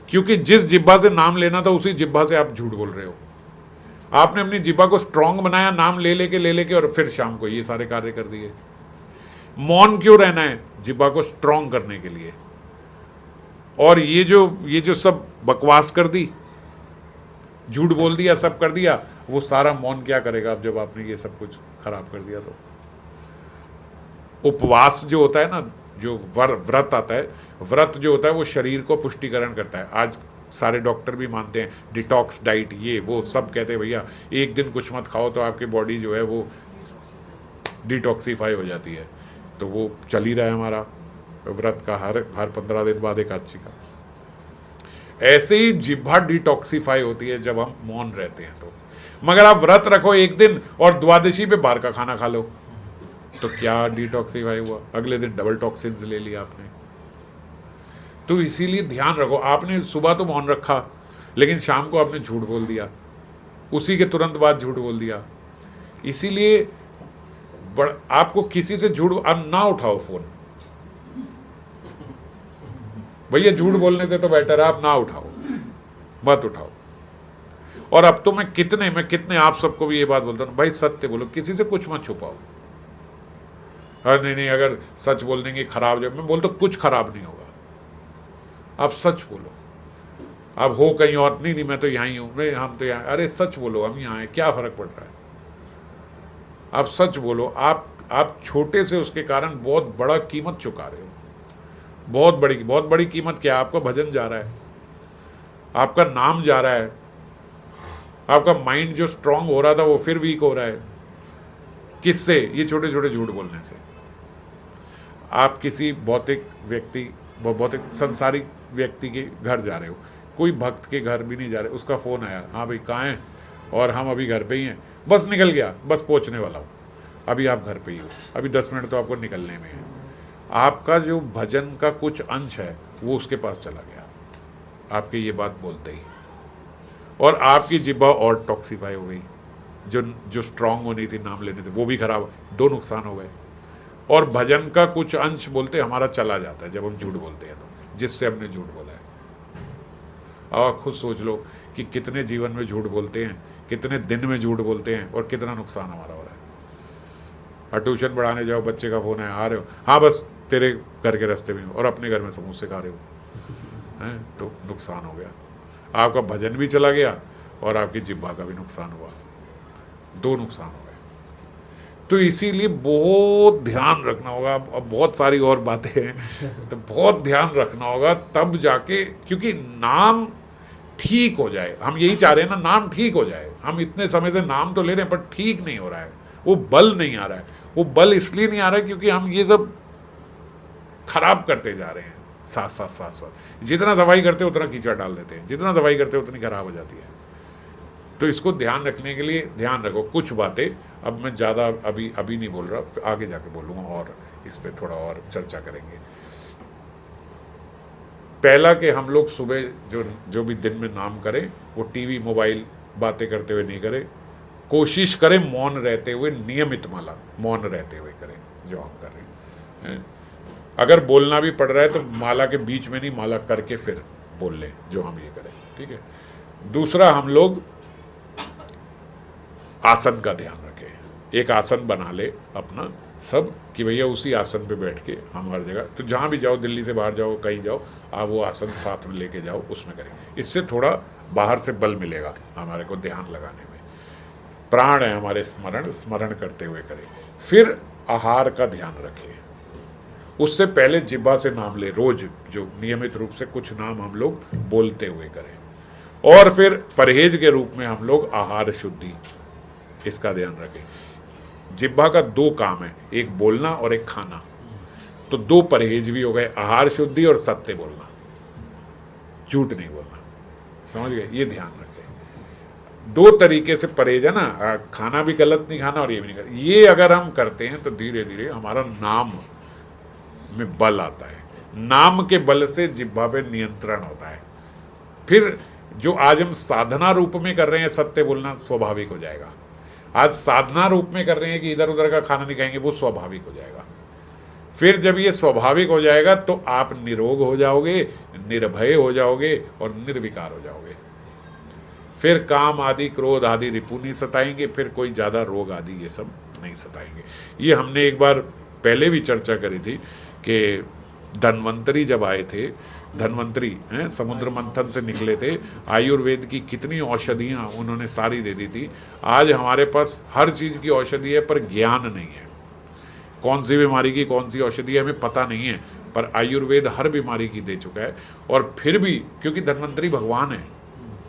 क्योंकि जिस जिह्वा से नाम लेना था उसी जिह्वा से आप झूठ बोल रहे हो। आपने अपनी जिह्वा को स्ट्रांग बनाया, नाम ले लेके और फिर शाम को ये सारे कार्य कर दिए। मौन क्यों रहना है? जिह्वा को स्ट्रांग करने के लिए। और ये जो सब बकवास कर दी, झूठ बोल दिया, सब कर दिया, वो सारा मौन क्या करेगा अब जब आपने ये सब कुछ खराब कर दिया? तो उपवास जो होता है ना, जो व्रत आता है, व्रत जो होता है वो शरीर को पुष्टिकरण करता है। आज सारे डॉक्टर भी मानते हैं, डिटॉक्स डाइट, ये वो सब कहते हैं भैया एक दिन कुछ मत खाओ तो आपकी बॉडी जो है वो डिटॉक्सीफाई हो जाती है। तो वो चल ही रहा है हमारा व्रत का, हर 15 दिन बाद एकादशी का। ऐसे ही जिह्वा डिटॉक्सीफाई होती है जब हम मौन रहते हैं। तो मगर आप व्रत रखो एक दिन और द्वादशी पे बाहर का खाना खा लो, तो क्या डिटॉक्सीफाई हुआ? अगले दिन डबल टॉक्सिन्स ले लिया आपने। तो इसीलिए ध्यान रखो, आपने सुबह तो मौन रखा, लेकिन शाम को आपने झूठ बोल दिया, उसी के तुरंत बाद झूठ बोल दिया। इसीलिए आपको किसी से झूठ, अब ना उठाओ फोन भैया, झूठ बोलने से तो बेटर है आप ना उठाओ, मत उठाओ। और अब तो मैं कितने आप सबको भी ये बात बोलता हूँ, भाई सत्य बोलो, किसी से कुछ मत छुपाओ। नहीं, अगर सच बोल देंगे खराब, जब मैं बोलता कुछ खराब नहीं होगा, आप सच बोलो। आप हो कहीं और, नहीं मैं तो यहाँ ही हूँ, नहीं हम तो यहाँ, अरे सच बोलो, हम यहाँ हैं, क्या फर्क पड़ रहा है? आप सच बोलो। आप छोटे से उसके कारण बहुत बड़ा कीमत चुका रहे हो, बहुत बड़ी कीमत। क्या? आपका भजन जा रहा है, आपका नाम जा रहा है, आपका माइंड जो स्ट्रांग हो रहा था वो फिर वीक हो रहा है। किससे? ये छोटे छोटे झूठ बोलने से। आप किसी भौतिक संसारिक व्यक्ति के घर जा रहे हो, कोई भक्त के घर भी नहीं जा रहे, उसका फ़ोन आया, हाँ भाई कहाँ हैं, और हम अभी घर पे ही हैं, बस निकल गया, बस पहुँचने वाला हूँ, अभी आप घर पे ही हो, अभी 10 मिनट तो आपको निकलने में है। आपका जो भजन का कुछ अंश है वो उसके पास चला गया आपके ये बात बोलते ही, और आपकी जिह्वा और टॉक्सीफाई हो गई। जो स्ट्रांग होनी थी नाम लेने से, वो भी खराब, 2 नुकसान हो गए। और भजन का कुछ अंश बोलते हमारा चला जाता है जब हम झूठ बोलते हैं, तो जिससे हमने झूठ बोला है। और खुद सोच लो कि कितने जीवन में झूठ बोलते हैं, कितने दिन में झूठ बोलते हैं, और कितना नुकसान हमारा हो रहा है। और ट्यूशन पढ़ाने जाओ, बच्चे का फ़ोन है, आ रहे हो, हाँ बस तेरे घर के रास्ते में हो, और अपने घर में समोसे खा रहे हो, हैं, तो नुकसान हो गया। आपका भजन भी चला गया और आपकी जिह्वा का भी नुकसान हुआ, 2 नुकसान हो गए। तो इसीलिए बहुत ध्यान रखना होगा। अब बहुत सारी और बातें हैं, तो बहुत ध्यान रखना होगा तब जाके, क्योंकि नाम ठीक हो जाए, हम यही चाह रहे हैं ना, नाम ठीक हो जाए। हम इतने समय से नाम तो ले रहे हैं पर ठीक नहीं हो रहा है, वो बल नहीं आ रहा है। वो बल इसलिए नहीं आ रहा है क्योंकि हम ये सब खराब करते जा रहे हैं साथ। जितना सफाई करते हैं उतना कीचड़ डाल देते हैं, जितना सफाई करते हैं उतनी खराब हो जाती है। तो इसको ध्यान रखने के लिए ध्यान रखो। कुछ बातें अब मैं ज़्यादा अभी नहीं बोल रहा, आगे जाके बोलूँगा और इस पर थोड़ा और चर्चा करेंगे। पहला कि हम लोग सुबह जो भी दिन में नाम करें वो टीवी मोबाइल बातें करते हुए नहीं करें, कोशिश करें मौन रहते हुए, नियमित माला मौन रहते हुए करें जो हम कर रहे हैं। अगर बोलना भी पड़ रहा है तो माला के बीच में नहीं, माला करके फिर बोल लें जो हम ये करें, ठीक है। दूसरा, हम लोग आसन का ध्यान रखें। एक आसन बना ले अपना, सब कि भैया उसी आसन पे बैठ के हम हर जगह, तो जहाँ भी जाओ, दिल्ली से बाहर जाओ, कहीं जाओ, आप वो आसन साथ में लेके जाओ, उसमें करें। इससे थोड़ा बाहर से बल मिलेगा हमारे को ध्यान लगाने में। प्राण है हमारे, स्मरण स्मरण करते हुए करें। फिर आहार का ध्यान रखें। उससे पहले जिह्वा से नाम ले, रोज जो नियमित रूप से कुछ नाम हम लोग बोलते हुए करें। और फिर परहेज के रूप में हम लोग आहार शुद्धि, इसका ध्यान रखें। जिह्वा का दो काम है, एक बोलना और एक खाना। तो दो परहेज भी हो गए, आहार शुद्धि और सत्य बोलना, झूठ नहीं बोलना। समझ गए? ये ध्यान रखें। दो तरीके से परहेज है ना, खाना भी गलत नहीं खाना और ये भी नहीं करना। ये अगर हम करते हैं तो धीरे धीरे हमारा नाम में बल आता है। नाम के बल से जिह्वा पे नियंत्रण होता है। फिर जो आज हम साधना रूप में कर रहे हैं, सत्य बोलना स्वाभाविक हो जाएगा। आज साधना रूप में कर रहे हैं कि इधर उधर का खाना नहीं खाएंगे, वो स्वाभाविक हो जाएगा। फिर जब ये स्वाभाविक हो जाएगा तो आप निरोग हो जाओगे, निर्भय हो जाओगे और निर्विकार हो जाओगे। फिर काम आदि, क्रोध आदि रिपु नहीं सताएंगे, फिर कोई ज़्यादा रोग आदि ये सब नहीं सताएंगे। ये हमने एक बार पहले भी चर्चा करी थी कि धन्वंतरी जब आए थे, धन्वंतरी हैं, समुद्र मंथन से निकले थे, आयुर्वेद की कितनी औषधियाँ उन्होंने सारी दे दी थी। आज हमारे पास हर चीज़ की औषधि है पर ज्ञान नहीं है। कौन सी बीमारी की कौन सी औषधि है हमें पता नहीं है, पर आयुर्वेद हर बीमारी की दे चुका है। और फिर भी, क्योंकि धन्वंतरी भगवान है,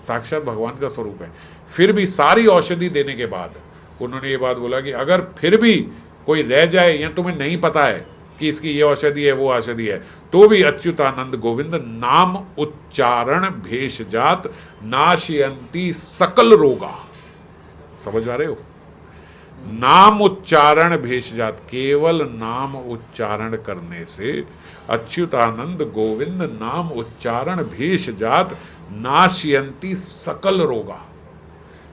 साक्षात भगवान का स्वरूप है, फिर भी सारी औषधि देने के बाद उन्होंने ये बात बोला कि अगर फिर भी कोई रह जाए या तुम्हें नहीं पता है कि इसकी ये औषधि है वो औषधि है, तो भी अच्युतानंद गोविंद नाम उच्चारण भेषजात नाशयंती सकल रोगा। समझ आ रहे हो? नाम उच्चारण भेषजात, केवल नाम उच्चारण करने से अच्युतानंद गोविंद नाम उच्चारण भेषजात नाशयंती सकल रोगा,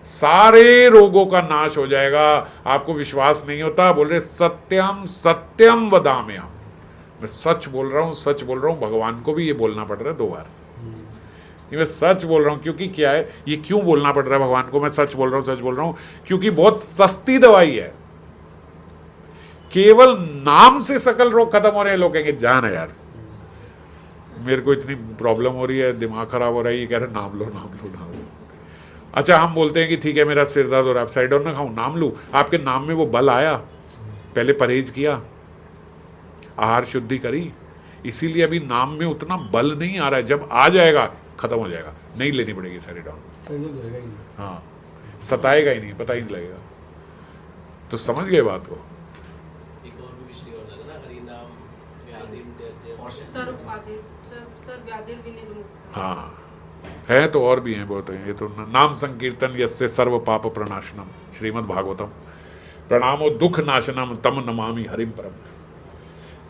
सारे रोगों का नाश हो जाएगा। आपको विश्वास नहीं होता, बोल रहे सत्यम सत्यम वदाम्यहम्, मैं सच बोल रहा हूँ, सच बोल रहा हूँ। भगवान को भी ये बोलना पड़ रहा है 2 बार कि मैं सच बोल रहा हूँ। क्योंकि क्या है, ये क्यों बोलना पड़ रहा है भगवान को, मैं सच बोल रहा हूँ, सच बोल रहा हूँ? क्योंकि बहुत सस्ती दवाई है। केवल नाम से सकल रोग खत्म हो रहे हैं। लोग कहेंगे जान है यार, मेरे को इतनी प्रॉब्लम हो रही है, दिमाग खराब हो रहा है, ये कह रहे नाम लो नाम लो नाम लो। अच्छा, हम बोलते हैं कि ठीक है मेरा सिर दर्द हो रहा है, अपसाइड डाउन ना खाऊं, नाम लूं। आपके नाम में वो बल आया, पहले परहेज किया, आहार शुद्धि करी, इसीलिए अभी नाम में उतना बल नहीं आ रहा है। जब आ जाएगा खत्म हो जाएगा, नहीं लेनी पड़ेगी साइड डाउन। हाँ, सताएगा ही नहीं, पता ही नहीं लगेगा। तो समझ गए बात को? हाँ, है तो और भी हैं बहुत हैं। ये तो नाम संकीर्तन यस्य सर्व पाप प्रणाशनम, श्रीमद् भागवतम, प्रणामो दुख नाशनम तम नमामि हरिम परम।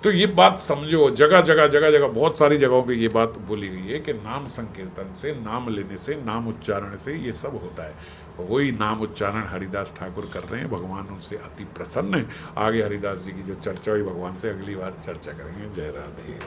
तो ये बात समझो, जगह जगह जगह जगह बहुत सारी जगहों पे ये बात बोली गई है कि नाम संकीर्तन से, नाम लेने से, नाम उच्चारण से ये सब होता है। वही नाम उच्चारण हरिदास ठाकुर कर रहे हैं, भगवान उनसे अति प्रसन्न है। आगे हरिदास जी की जो चर्चा हुई भगवान से अगली बार चर्चा करेंगे। जय राधे।